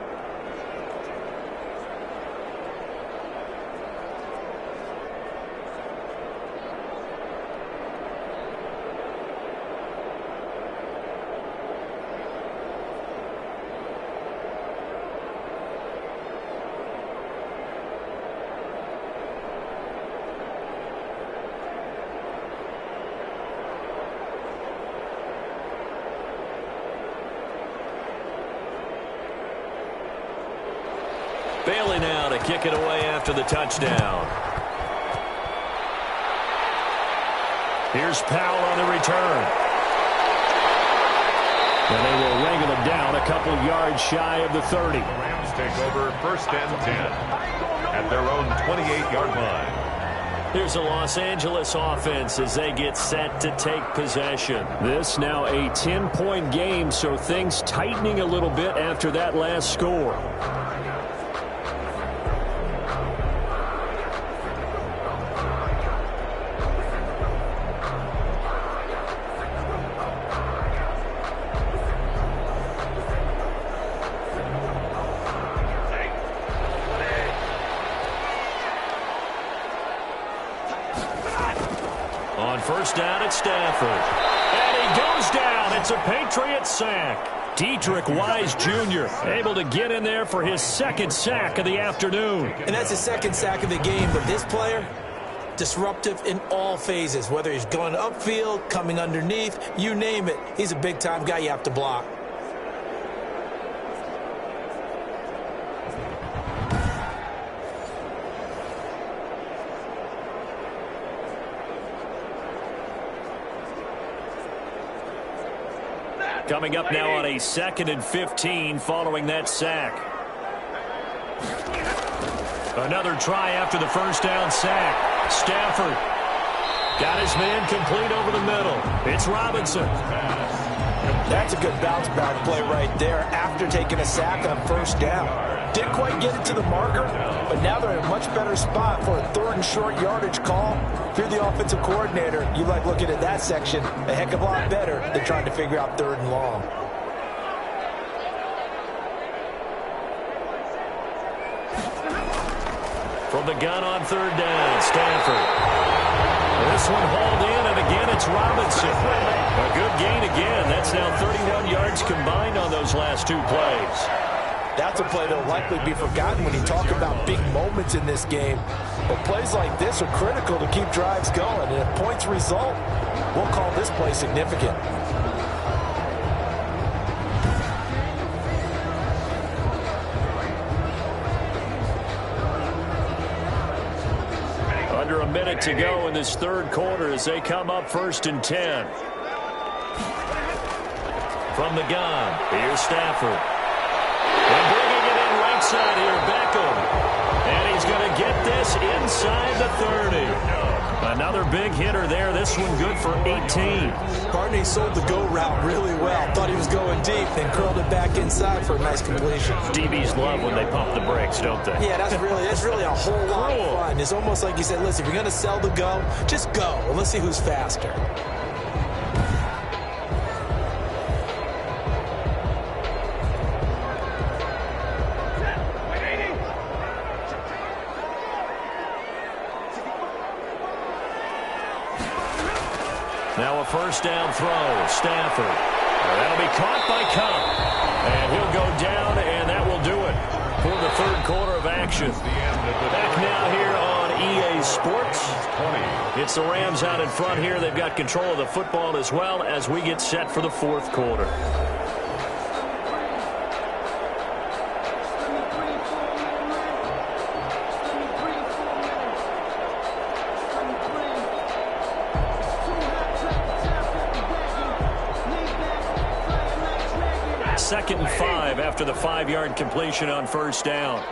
B: Bailey now to kick it away after the touchdown. Here's Powell on the return. And they will wrangle him down a couple yards shy of the 30.
A: The Rams take over 1st and 10 at their own 28-yard line.
B: Here's the Los Angeles offense as they get set to take possession. This now a 10-point game, so things tightening a little bit after that last score.
G: On 1st down at Stanford. And he goes down. It's a Patriots sack. Dietrich Wise Jr. able to get in there for his 2nd sack of the afternoon.
C: And that's his 2nd sack of the game. But this player, disruptive in all phases. Whether he's going upfield, coming underneath, you name it. He's a big-time guy you have to block.
B: Coming up now on a 2nd and 15 following that sack. Another try after the 1st down sack. Stafford got his man complete over the middle. It's Robinson.
C: That's a good bounce back play right there after taking a sack on 1st down. Didn't quite get it to the marker, but now they're in a much better spot for a 3rd and short yardage call. If you're the offensive coordinator, you like looking at that section a heck of a lot better than trying to figure out 3rd and long.
B: From the gun on 3rd down, Stafford. This one hauled in, and again it's Robinson. A good gain again. That's now 31 yards combined on those last 2 plays.
C: That's a play that will likely be forgotten when you talk about big moments in this game. But plays like this are critical to keep drives going. And if points result, we'll call this play significant.
B: Under a minute to go in this 3rd quarter as they come up 1st and 10. From the gun, here's Stafford. And bringing it in right side here, Beckham. And he's going to get this inside the 30. Another big hitter there. This one good for 18.
C: Barney sold the go route really well. Thought he was going deep, then curled it back inside for a nice completion.
B: DBs love when they pump the brakes, don't they?
C: Yeah, that's really a whole lot of fun. It's almost like you said, listen, if you're going to sell the go, just go. And let's see who's faster.
B: Now a 1st down throw. Stafford. That'll be caught by Cup. And he'll go down, and that will do it for the 3rd quarter of action. Back now here on EA Sports. It's the Rams out in front here. They've got control of the football as well as we get set for the 4th quarter. Second and 5 after the 5-yard completion on 1st down.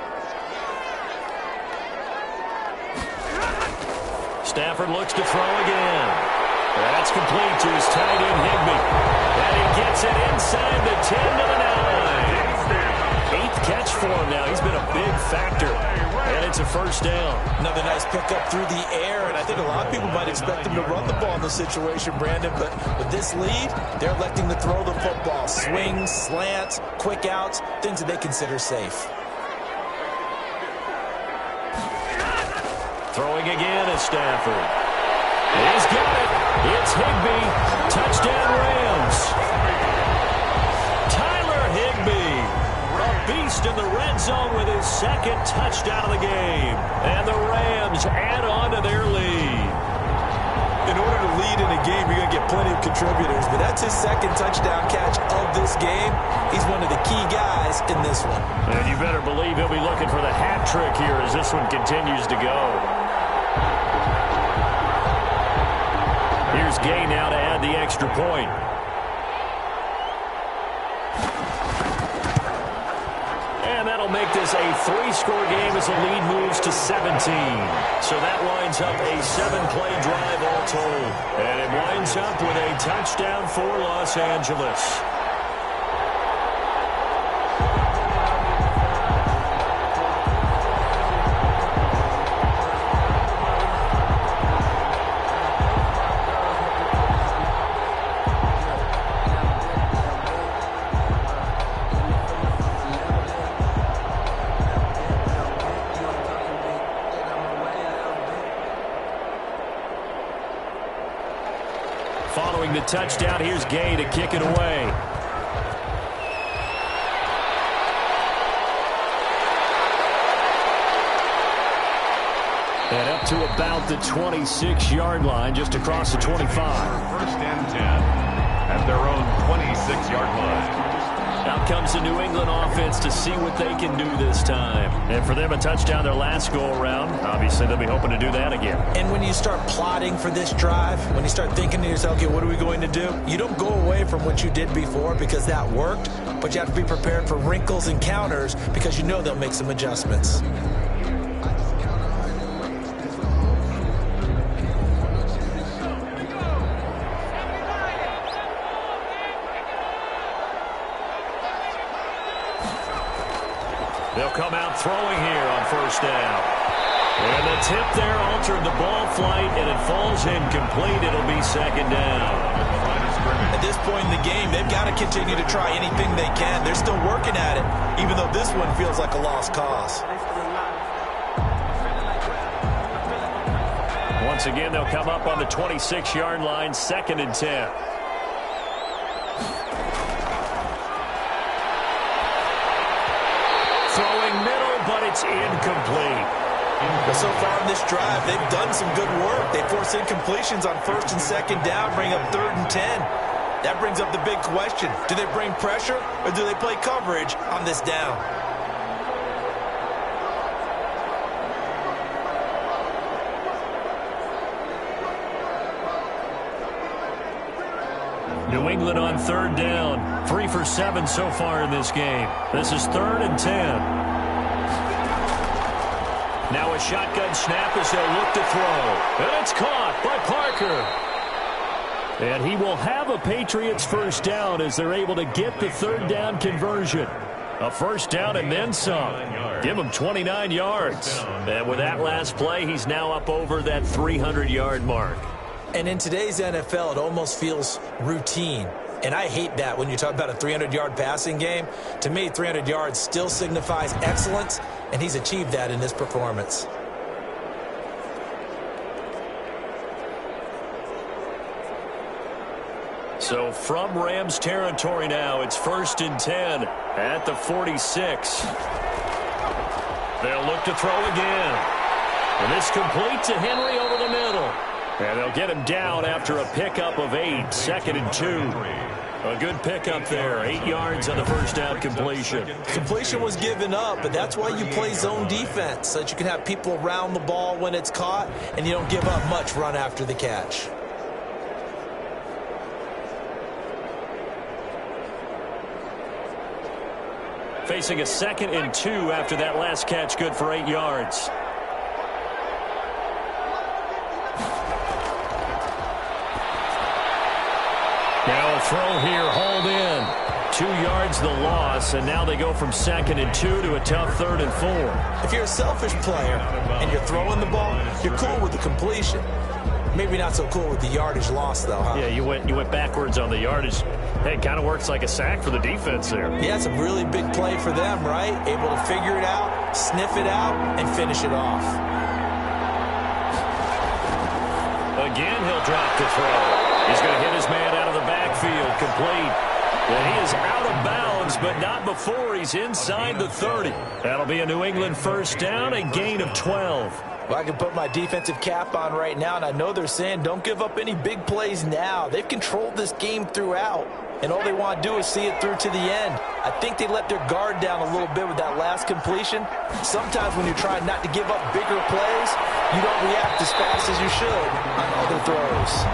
B: Stafford looks to throw again. That's complete to his tight end, Higbee. And he gets it inside the 10 to the 9. 8th catch for him now. He's been a big factor. And it's a 1st down.
C: Another nice pickup through the air, and I think a lot of people might expect him to run the ball in this situation, Brandon, but with this lead, they're electing to throw the football. Swings, slants, quick outs, things that they consider safe.
B: Throwing again is Stafford. He's got it. It's Higbee. Touchdown Rams. Tyler Higbee. A beast in the red zone with his 2nd touchdown of the game. And the Rams add on to their lead. In order to lead in a game, you're going to get plenty of contributors. But that's his 2nd touchdown catch of this game. He's one of the key guys in this one. And you better believe he'll be looking for the hat trick here as this one continues to go. Here's Gay now to add the extra point. And that'll make this a 3-score game as the lead moves to 17. So that winds up a 7-play drive all told. And it winds up with a touchdown for Los Angeles. Following the touchdown, here's Gay to kick it away. And up to about the 26-yard line, just across the 25.
A: 1st and 10 at their own 26-yard line.
B: Out comes the New England offense to see what they can do this time. And for them, a touchdown their last go-around. Obviously, they'll be hoping to do that again.
C: And when you start plotting for this drive, when you start thinking to yourself, okay, what are we going to do? You don't go away from what you did before because that worked, but you have to be prepared for wrinkles and counters because you know they'll make some adjustments.
B: They'll come out throwing here on first down. And the tip there altered the ball flight, and it falls incomplete. It'll be second down.
C: At this point in the game, they've got to continue to try anything they can. They're still working at it, even though this one feels like a lost cause.
B: Once again, they'll come up on the 26-yard line, 2nd and 10. Throwing middle, but it's incomplete.
C: But so far in this drive, they've done some good work. They force incompletions on 1st and 2nd down, bring up 3rd and 10. That brings up the big question. Do they bring pressure or do they play coverage on this down?
B: New England on 3rd down. 3 for 7 so far in this game. This is 3rd and 10. Now a shotgun snap as they'll look to throw. And it's caught by Parker.
D: And he will have a Patriots first down as they're able to get the 3rd down conversion. A first down and then some. Give him 29 yards.
B: And with that last play, he's now up over that 300-yard mark.
C: And in today's NFL, it almost feels routine. And I hate that when you talk about a 300-yard passing game. To me, 300 yards still signifies excellence, and he's achieved that in this performance.
B: So from Rams territory now, it's 1st and 10 at the 46. They'll look to throw again. And this complete to Henry over the middle. And they'll get him down after a pickup of 8, 2nd and 2. A good pickup there, 8 yards on the first down completion.
C: Completion was given up, but that's why you play zone defense, so that you can have people around the ball when it's caught, and you don't give up much run after the catch.
B: Facing a 2nd and 2 after that last catch, good for 8 yards. Now a throw here, hauled in. 2 yards the loss, and now they go from 2nd and 2 to a tough 3rd and 4.
C: If you're a selfish player and you're throwing the ball, you're cool with the completion. Maybe not so cool with the yardage loss, though, huh?
B: Yeah, you went backwards on the yardage. Hey, it kind of works like a sack for the defense there.
C: Yeah, it's a really big play for them, right? Able to figure it out, sniff it out, and finish it off.
B: Again, he'll drop to throw. He's going to hit his man out of the backfield, complete. And he is out of bounds, but not before he's inside the 30. That'll be a New England first down, a gain of 12.
C: Well, I can put my defensive cap on right now, and I know they're saying don't give up any big plays now. They've controlled this game throughout, and all they want to do is see it through to the end. I think they let their guard down a little bit with that last completion. Sometimes when you're trying not to give up bigger plays, you don't react as fast as you should on other throws.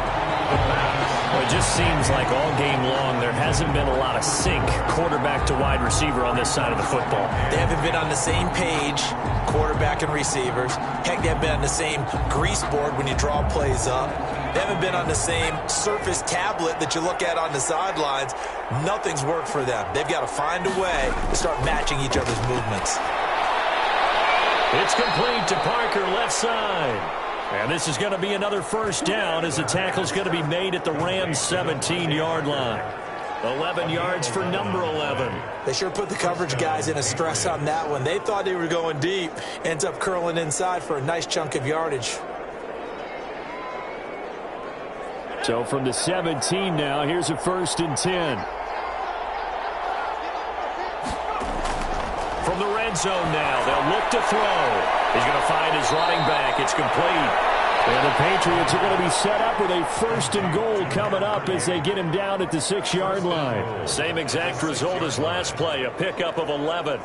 B: Well, it just seems like all game long there hasn't been a lot of sync quarterback to wide receiver on this side of the football.
C: They haven't been on the same page, quarterback and receivers. Heck, they haven't been on the same grease board when you draw plays up. They haven't been on the same surface tablet that you look at on the sidelines. Nothing's worked for them. They've got to find a way to start matching each other's movements.
B: It's complete to Parker, left side. And this is going to be another first down as the tackle's going to be made at the Rams' 17-yard line. 11 yards for number 11.
C: They sure put the coverage guys in a stress on that one. They thought they were going deep. Ends up curling inside for a nice chunk of yardage.
D: So from the 17 now, here's a 1st and 10.
B: From the red zone now, they'll look to throw. He's going to find his running back. It's complete.
D: And the Patriots are going to be set up with a 1st and goal coming up as they get him down at the 6-yard line.
B: Same exact result as last play, a pickup of 11.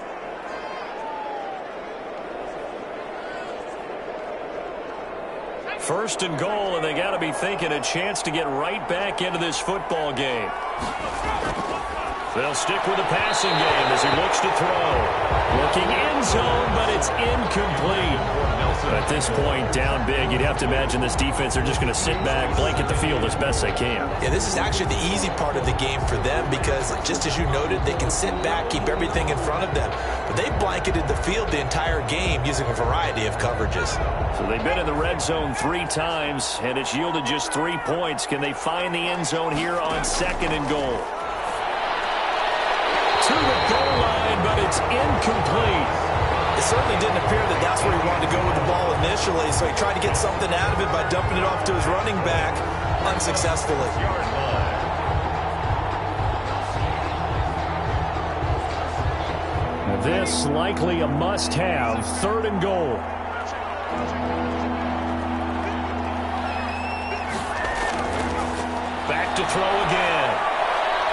B: First and goal, and they got to be thinking a chance to get right back into this football game. They'll stick with the passing game as he looks to throw. Looking end zone, but it's incomplete. At this point, down big, you'd have to imagine this defense are just going to sit back, blanket the field as best they can.
C: Yeah, this is actually the easy part of the game for them because, just as you noted, they can sit back, keep everything in front of them. but they blanketed the field the entire game using a variety of coverages.
D: So they've been in the red zone 3 times, and it's yielded just 3 points. Can they find the end zone here on 2nd and goal? To the goal line, but it's incomplete.
C: It certainly didn't appear that that's where he wanted to go with the ball initially, so he tried to get something out of it by dumping it off to his running back unsuccessfully.
D: This likely a must-have, 3rd and goal. Back to throw again.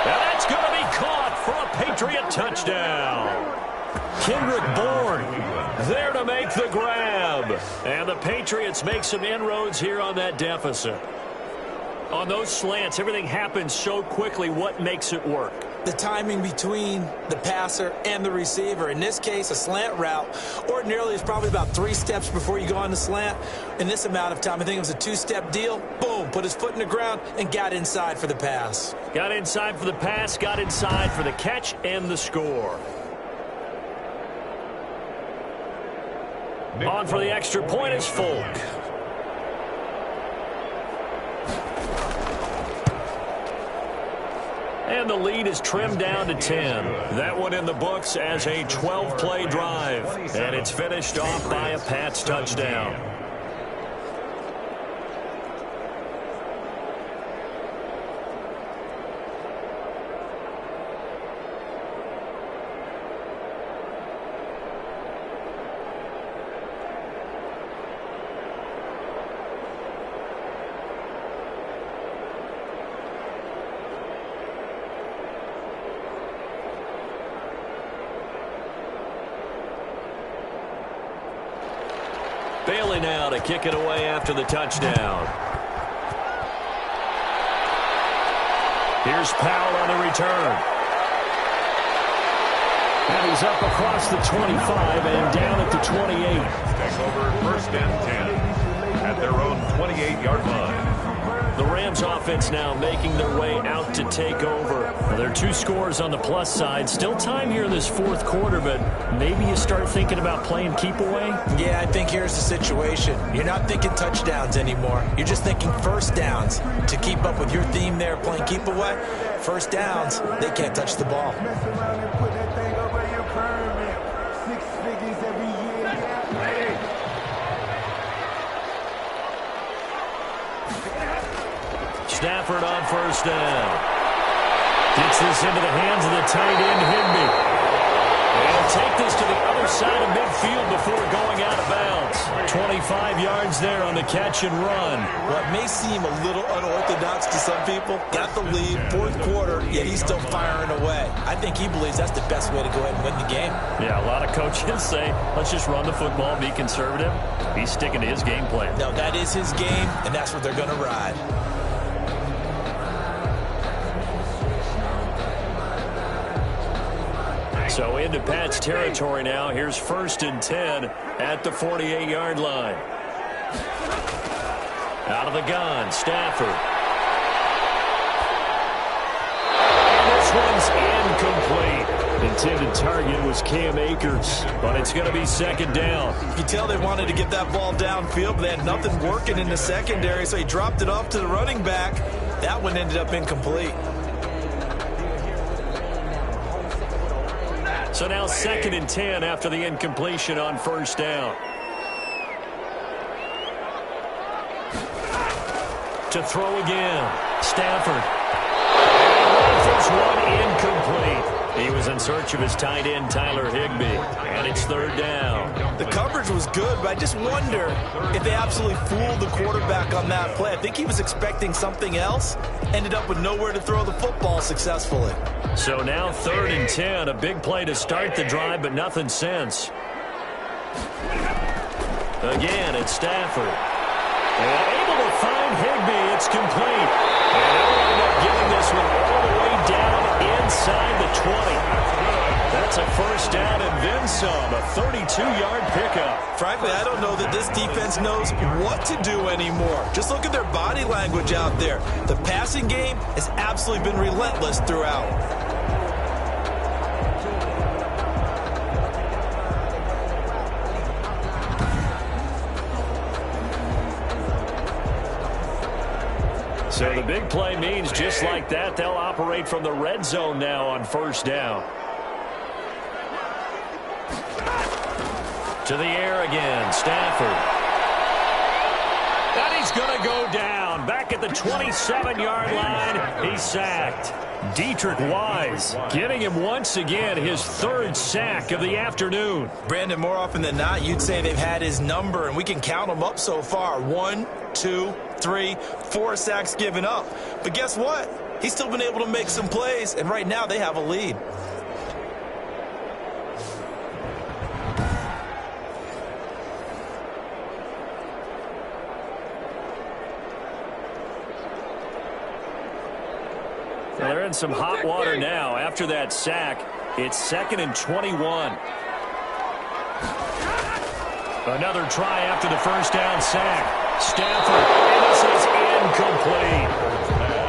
D: And that's going to be caught for a Patriot touchdown. Kendrick Bourne there to make the grab. And the Patriots make some inroads here on that deficit. On those slants, everything happens so quickly. What makes it work?
C: The timing between the passer and the receiver. In this case, a slant route ordinarily is probably about 3 steps before you go on the slant. In this amount of time, I think it was a 2-step deal. Boom, put his foot in the ground and got inside for the pass.
D: Got inside for the pass, got inside for the catch and the score. On for the extra point is Folk. And the lead is trimmed down to 10. That one in the books as a 12-play drive. And it's finished off by a Pats touchdown. Bailey now to kick it away after the touchdown. Here's Powell on the return. And he's up across the 25 and down at the 28.
A: Take over 1st and 10 at their own 28-yard line.
D: The Rams offense now making their way out to take over. Well, there are 2 scores on the plus side. Still time here in this 4th quarter, but maybe you start thinking about playing keep away?
C: Yeah, I think here's the situation. You're not thinking touchdowns anymore. You're just thinking 1st downs. To keep up with your theme there, playing keep away, 1st downs, they can't touch the ball.
D: Stafford on 1st down. Gets this into the hands of the tight end, Higbee. And take this to the other side of midfield before going out of bounds. 25 yards there on the catch and run.
C: Well, it may seem a little unorthodox to some people. Got the lead, 4th quarter, yet he's still firing away. I think he believes that's the best way to go ahead and win the game.
D: Yeah, a lot of coaches say, let's just run the football, be conservative. He's sticking to his game plan.
C: No, that is his game, and that's what they're going to ride.
D: So into Pats territory now. Here's 1st and 10 at the 48-yard line. Out of the gun, Stafford. And this one's incomplete. Intended target was Cam Akers, but it's going to be 2nd down.
C: You can tell they wanted to get that ball downfield, but they had nothing working in the secondary, so he dropped it off to the running back. That one ended up incomplete.
D: So now 2nd and 10 after the incompletion on 1st down. To throw again, Stafford. Rifles one incomplete. He was in search of his tight end, Tyler Higbee, and it's 3rd down.
C: The coverage was good, but I just wonder if they absolutely fooled the quarterback on that play. I think he was expecting something else, ended up with nowhere to throw the football successfully.
D: So now 3rd and 10, a big play to start the drive, but nothing since. Again, it's Stafford. And able to find Higbee, it's complete. And they'll end up getting this one all the way down inside the 20. That's a 1st down and then some, a 32-yard pickup.
C: Frankly, I don't know that this defense knows what to do anymore. Just look at their body language out there. The passing game has absolutely been relentless throughout.
B: So the big play means just like that, they'll operate from the red zone now on first down. To the air again, Stafford. And he's going to go down. Back at the 27-yard line, he's sacked. Dietrich Wise getting him once again his third sack of the afternoon.
C: Brandon, more often than not, you'd say they've had his number, and we can count them up so far. 1, 2, 3, 4 sacks given up. But guess what? He's still been able to make some plays, and right now they have a lead.
B: Well, they're in some hot water now. After that sack, it's 2nd and 21. Another try after the first down sack. Stafford, and this is incomplete.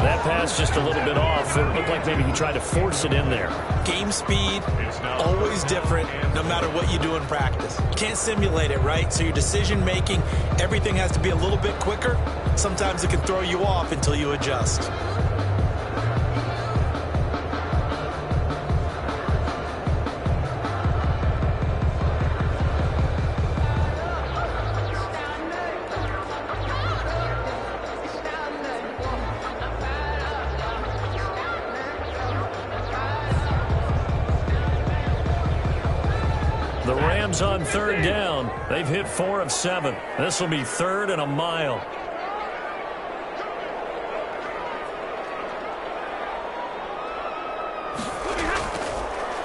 B: That pass just a little bit off. It looked like maybe he tried to force it in there.
C: Game speed, always different, no matter what you do in practice. You can't simulate it, right? So your decision-making, everything has to be a little bit quicker. Sometimes it can throw you off until you adjust.
B: The Rams on third down. They've hit 4 of 7. This will be 3rd and a mile.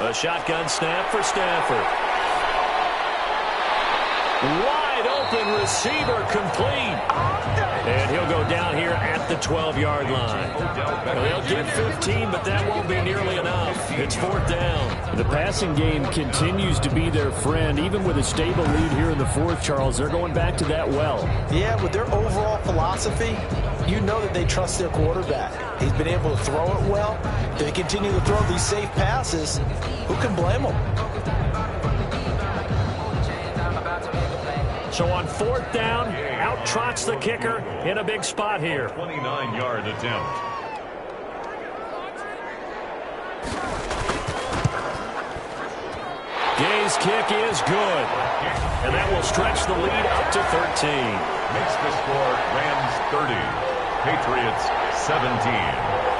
B: A shotgun snap for Stafford. Wide open receiver complete. And he'll go down here at the 12-yard line. They'll get 15, but that won't be nearly enough. It's 4th down.
G: The passing game continues to be their friend. Even with a stable lead here in the 4th, Charles, they're going back to that well.
C: Yeah, with their overall philosophy, you know that they trust their quarterback. He's been able to throw it well. If they continue to throw these safe passes, who can blame them?
B: So on 4th down, out trots the kicker in a big spot here.
A: 29-yard attempt.
B: Gay's kick is good. And that will stretch the lead up to 13.
A: Makes the score Rams 30, Patriots 17.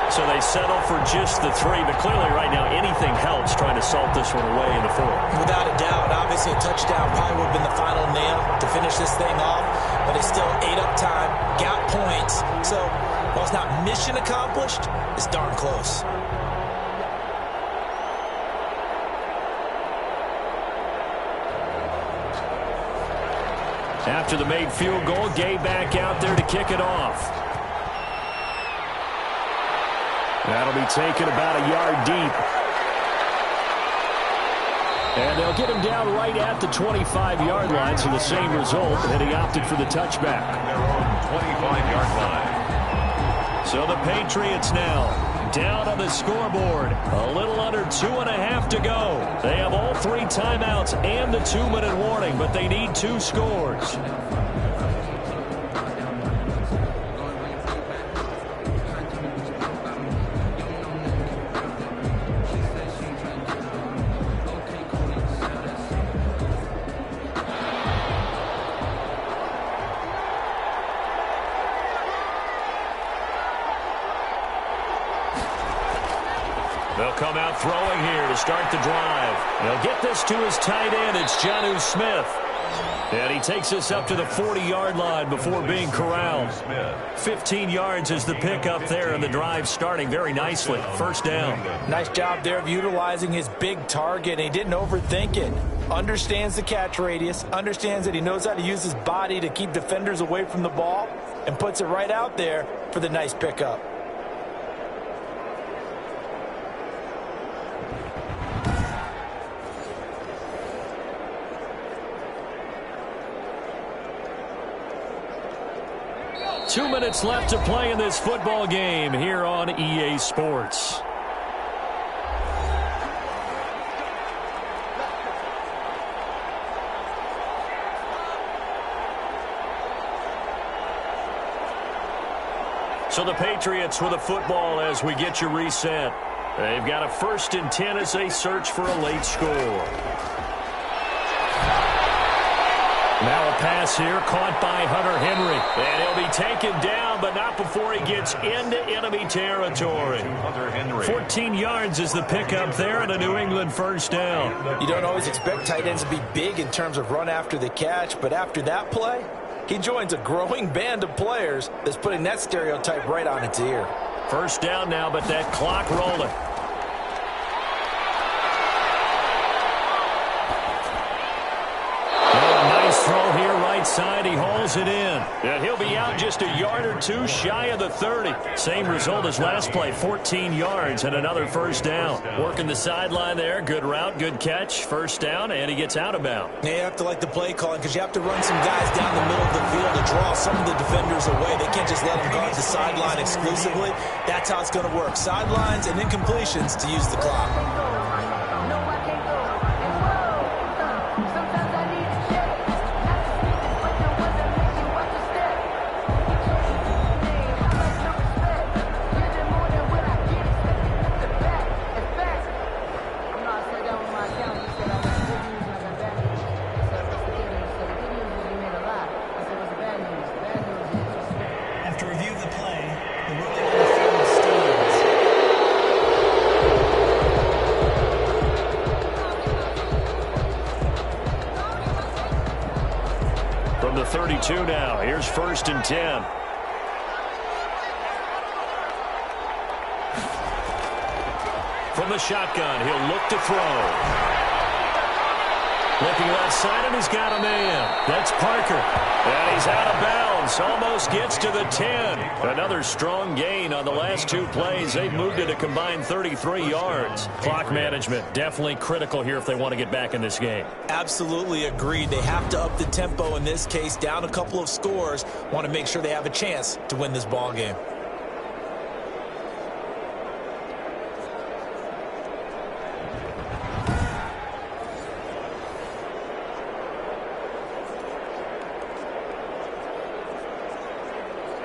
B: So they settle for just the 3, but clearly right now anything helps trying to salt this one away in the 4th.
C: Without a doubt, obviously a touchdown probably would have been the final nail to finish this thing off, but they still ate up time, got points. So while it's not mission accomplished, it's darn close.
B: After the made field goal, Gay back out there to kick it off. That'll be taken about a yard deep. And they'll get him down right at the 25-yard line, so the same result, and he opted for the touchback.
A: Their own 25-yard line.
B: So the Patriots now down on the scoreboard. A little under 2.5 to go. They have all 3 timeouts and the 2-minute warning, but they need 2 scores. They'll come out throwing here to start the drive. They'll get this to his tight end. It's Jonnu Smith. And he takes us up to the 40-yard line before being corralled. 15 yards is the pickup there, and the drive starting very nicely. First down.
C: Nice job there of utilizing his big target. He didn't overthink it. Understands the catch radius. Understands that he knows how to use his body to keep defenders away from the ball. And puts it right out there for the nice pickup.
B: Two minutes left to play in this football game here on EA Sports. So the Patriots with a football as we get you reset. They've got a 1st and 10 as they search for a late score. Now a pass here caught by Hunter Henry. And he'll be taken down, but not before he gets into enemy territory. 14 yards is the pickup there and a New England 1st down.
C: You don't always expect tight ends to be big in terms of run after the catch, but after that play, he joins a growing band of players that's putting that stereotype right on its ear.
B: 1st down now, but that clock rolling. Throw here right side. He hauls it in. And he'll be out just a yard or two shy of the 30. Same result as last play, 14 yards and another 1st down. Working the sideline there. Good route, good catch. 1st down, and he gets out of bounds.
C: You have to like the play calling because you have to run some guys down the middle of the field to draw some of the defenders away. They can't just let them guard the sideline exclusively. That's how it's going to work. Sidelines and incompletions to use the clock.
B: From the 32 now, here's 1st and 10. From the shotgun, he'll look to throw. Looking left side, and he's got a man. That's Parker. And he's out of bounds. Almost gets to the 10. Another strong gain on the last 2 plays. They've moved it a combined 33 yards. Clock management definitely critical here if they want to get back in this game.
C: Absolutely agreed. They have to up the tempo in this case. Down a couple of scores. Want to make sure they have a chance to win this ball game.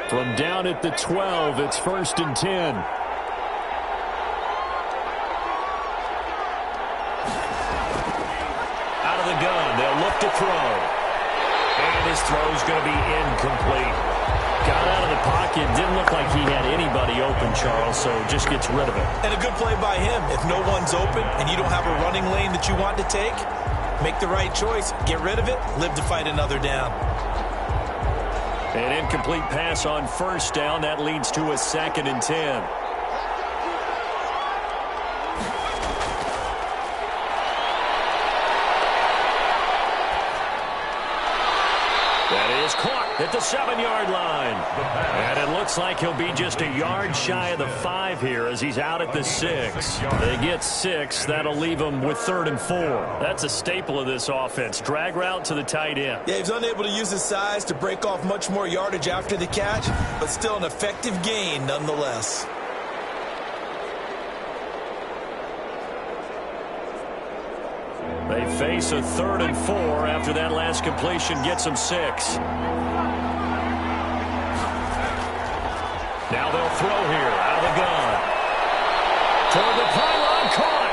B: From down at the 12, it's 1st and 10. Out of the gun, they'll look to throw. And his throw's going to be incomplete. Got out of the pocket, didn't look like he had anybody open, Charles, so just gets rid of it.
C: And a good play by him. If no one's open and you don't have a running lane that you want to take, make the right choice. Get rid of it, live to fight another down.
B: An incomplete pass on 1st down. That leads to a 2nd and 10. That is caught at the 7-yard line. And it looks like he'll be just a yard shy of the 5 here as he's out at the 6. They get 6. That'll leave him with 3rd and 4. That's a staple of this offense. Drag route to the tight end.
C: Yeah, he's unable to use his size to break off much more yardage after the catch, but still an effective gain nonetheless.
B: They face a 3rd and 4 after that last completion gets them 6. Now they'll throw here out of the gun. Toward the pylon, caught.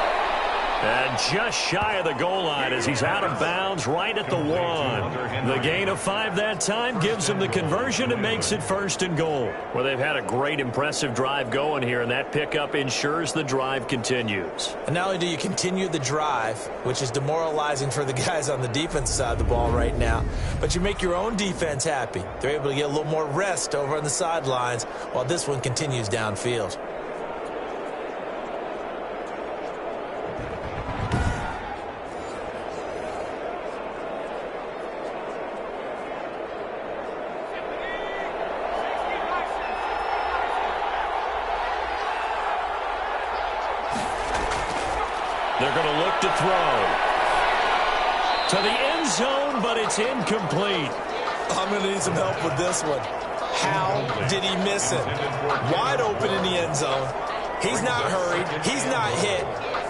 B: And just shy of the goal line as he's out of bounds right at the 1. The gain of 5 that time gives him the conversion and makes it 1st and goal. Well, they've had a great, impressive drive going here, and that pickup ensures the drive continues.
C: And not only do you continue the drive, which is demoralizing for the guys on the defensive side of the ball right now, but you make your own defense happy. They're able to get a little more rest over on the sidelines while this one continues downfield.
B: They're going to look to throw. To the end zone, but it's incomplete.
C: I'm going to need some help with this one. How did he miss it? Wide open in the end zone. He's not hurried. He's not hit.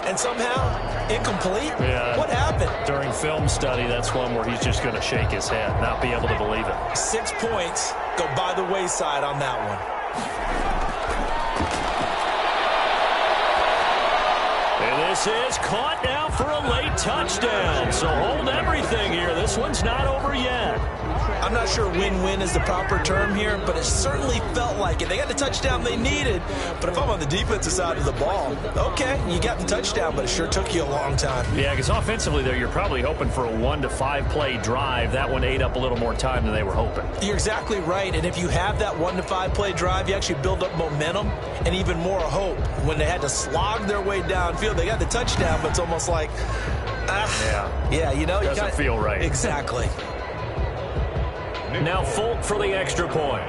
C: And somehow, incomplete?
B: Yeah.
C: What happened?
B: During film study, that's one where he's just going to shake his head, not be able to believe it.
C: 6 points go by the wayside on that one.
B: And this is caught now for a late touchdown. So hold everything here. This one's not over yet.
C: I'm not sure win-win is the proper term here, but it certainly felt like it. They got the touchdown they needed, but if I'm on the defensive side of the ball, okay, you got the touchdown, but it sure took you a long time.
B: Yeah, because offensively there, you're probably hoping for a 1 to 5 play drive. That one ate up a little more time than they were hoping.
C: You're exactly right, and if you have that 1 to 5 play drive, you actually build up momentum and even more hope. When they had to slog their way downfield, they got the touchdown, but it's almost like, yeah, you know,
B: doesn't feel right.
C: Exactly.
B: Now Folk for the extra point.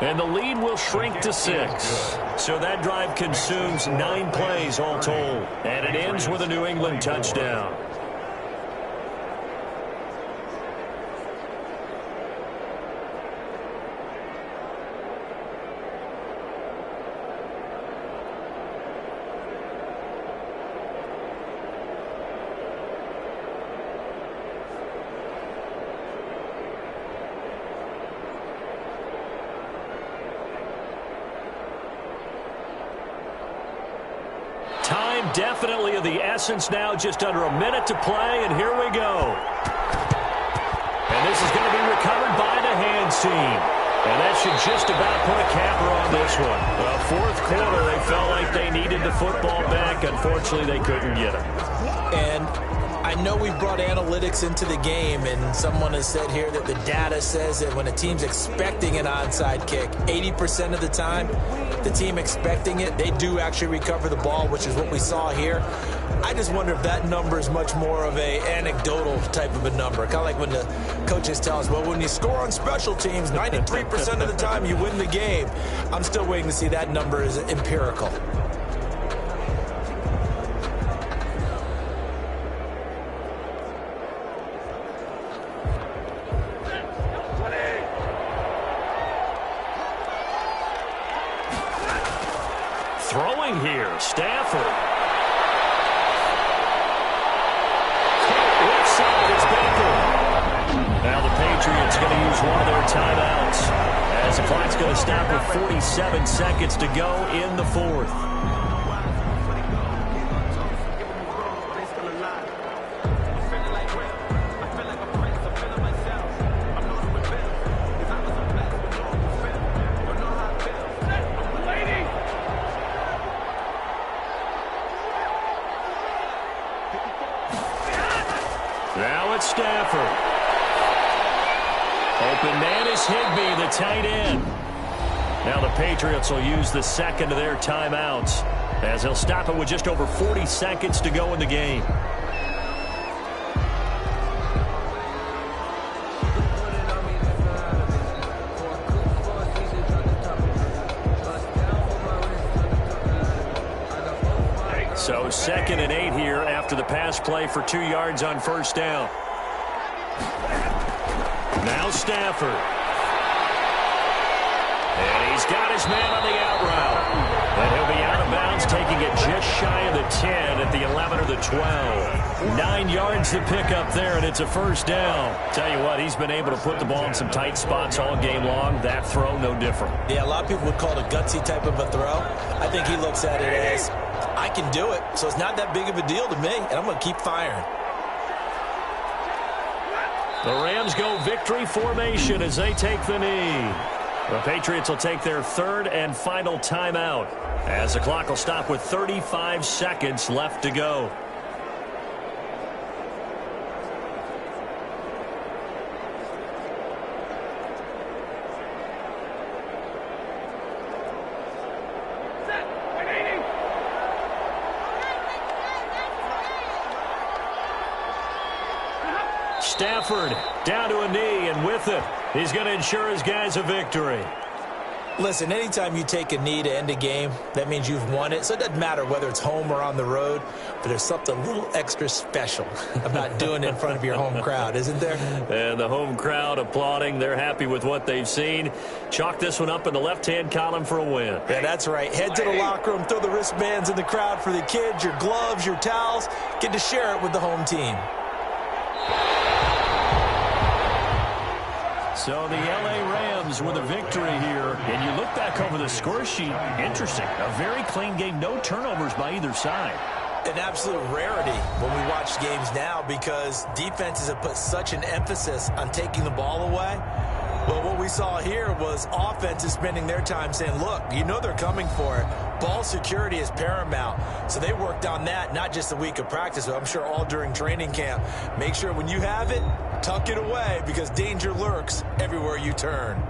B: And the lead will shrink to 6. So that drive consumes 9 plays all told. And it ends with a New England touchdown. Time definitely of the essence now, just under a minute to play, and here we go. And this is going to be recovered by the hands team. And that should just about put a capper on this one. Fourth quarter, they felt like they needed the football back. Unfortunately, they couldn't get it.
C: And I know we brought analytics into the game, and someone has said here that the data says that when a team's expecting an onside kick, 80% of the time, the team expecting it, they do actually recover the ball, which is what we saw here. I just wonder if that number is much more of a anecdotal type of a number. Kind of like when the coaches tell us, well, when you score on special teams, 93% of the time you win the game. I'm still waiting to see that number is empirical.
B: Throwing here, Stafford. Left side, it's Baker. Now the Patriots going to use one of their timeouts as the clock's going to stop with 47 seconds to go in the fourth. Now it's Stafford. Open man is Higbee, the tight end. Now the Patriots will use the second of their timeouts as they'll stop it with just over 40 seconds to go in the game. So 2nd and 8 here after the pass play for 2 yards on first down. Now Stafford. And he's got his man on the out route. And he'll be out of bounds, taking it just shy of the 10 at the 11 or the 12. 9 yards to pick up there, and it's a first down. Tell you what, he's been able to put the ball in some tight spots all game long. That throw, no different.
C: Yeah, a lot of people would call it a gutsy type of a throw. I think he looks at it as, I can do it, so it's not that big of a deal to me, and I'm going to keep firing.
B: The Rams go victory formation as they take the knee. The Patriots will take their third and final timeout as the clock will stop with 35 seconds left to go. Stafford down to a knee, and with it, he's going to ensure his guys a victory.
C: Listen, anytime you take a knee to end a game, that means you've won it. So it doesn't matter whether it's home or on the road, but there's something a little extra special about doing it in front of your home crowd, isn't there?
B: And the home crowd applauding. They're happy with what they've seen. Chalk this one up in the left-hand column for a win.
C: Yeah, that's right. Head to the locker room, throw the wristbands in the crowd for the kids, your gloves, your towels. Get to share it with the home team.
B: So the L.A. Rams with a victory here. And you look back over the score sheet, interesting. A very clean game, no turnovers by either side.
C: An absolute rarity when we watch games now because defenses have put such an emphasis on taking the ball away. But what we saw here was offenses spending their time saying, look, you know they're coming for it. Ball security is paramount. So they worked on that, not just a week of practice, but I'm sure all during training camp. Make sure when you have it, tuck it away because danger lurks everywhere you turn.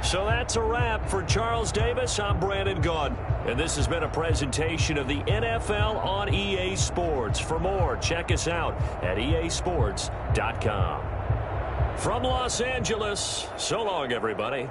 B: So that's a wrap for Charles Davis. I'm Brandon Gaudin. And this has been a presentation of the NFL on EA Sports. For more, check us out at easports.com. From Los Angeles, so long, everybody.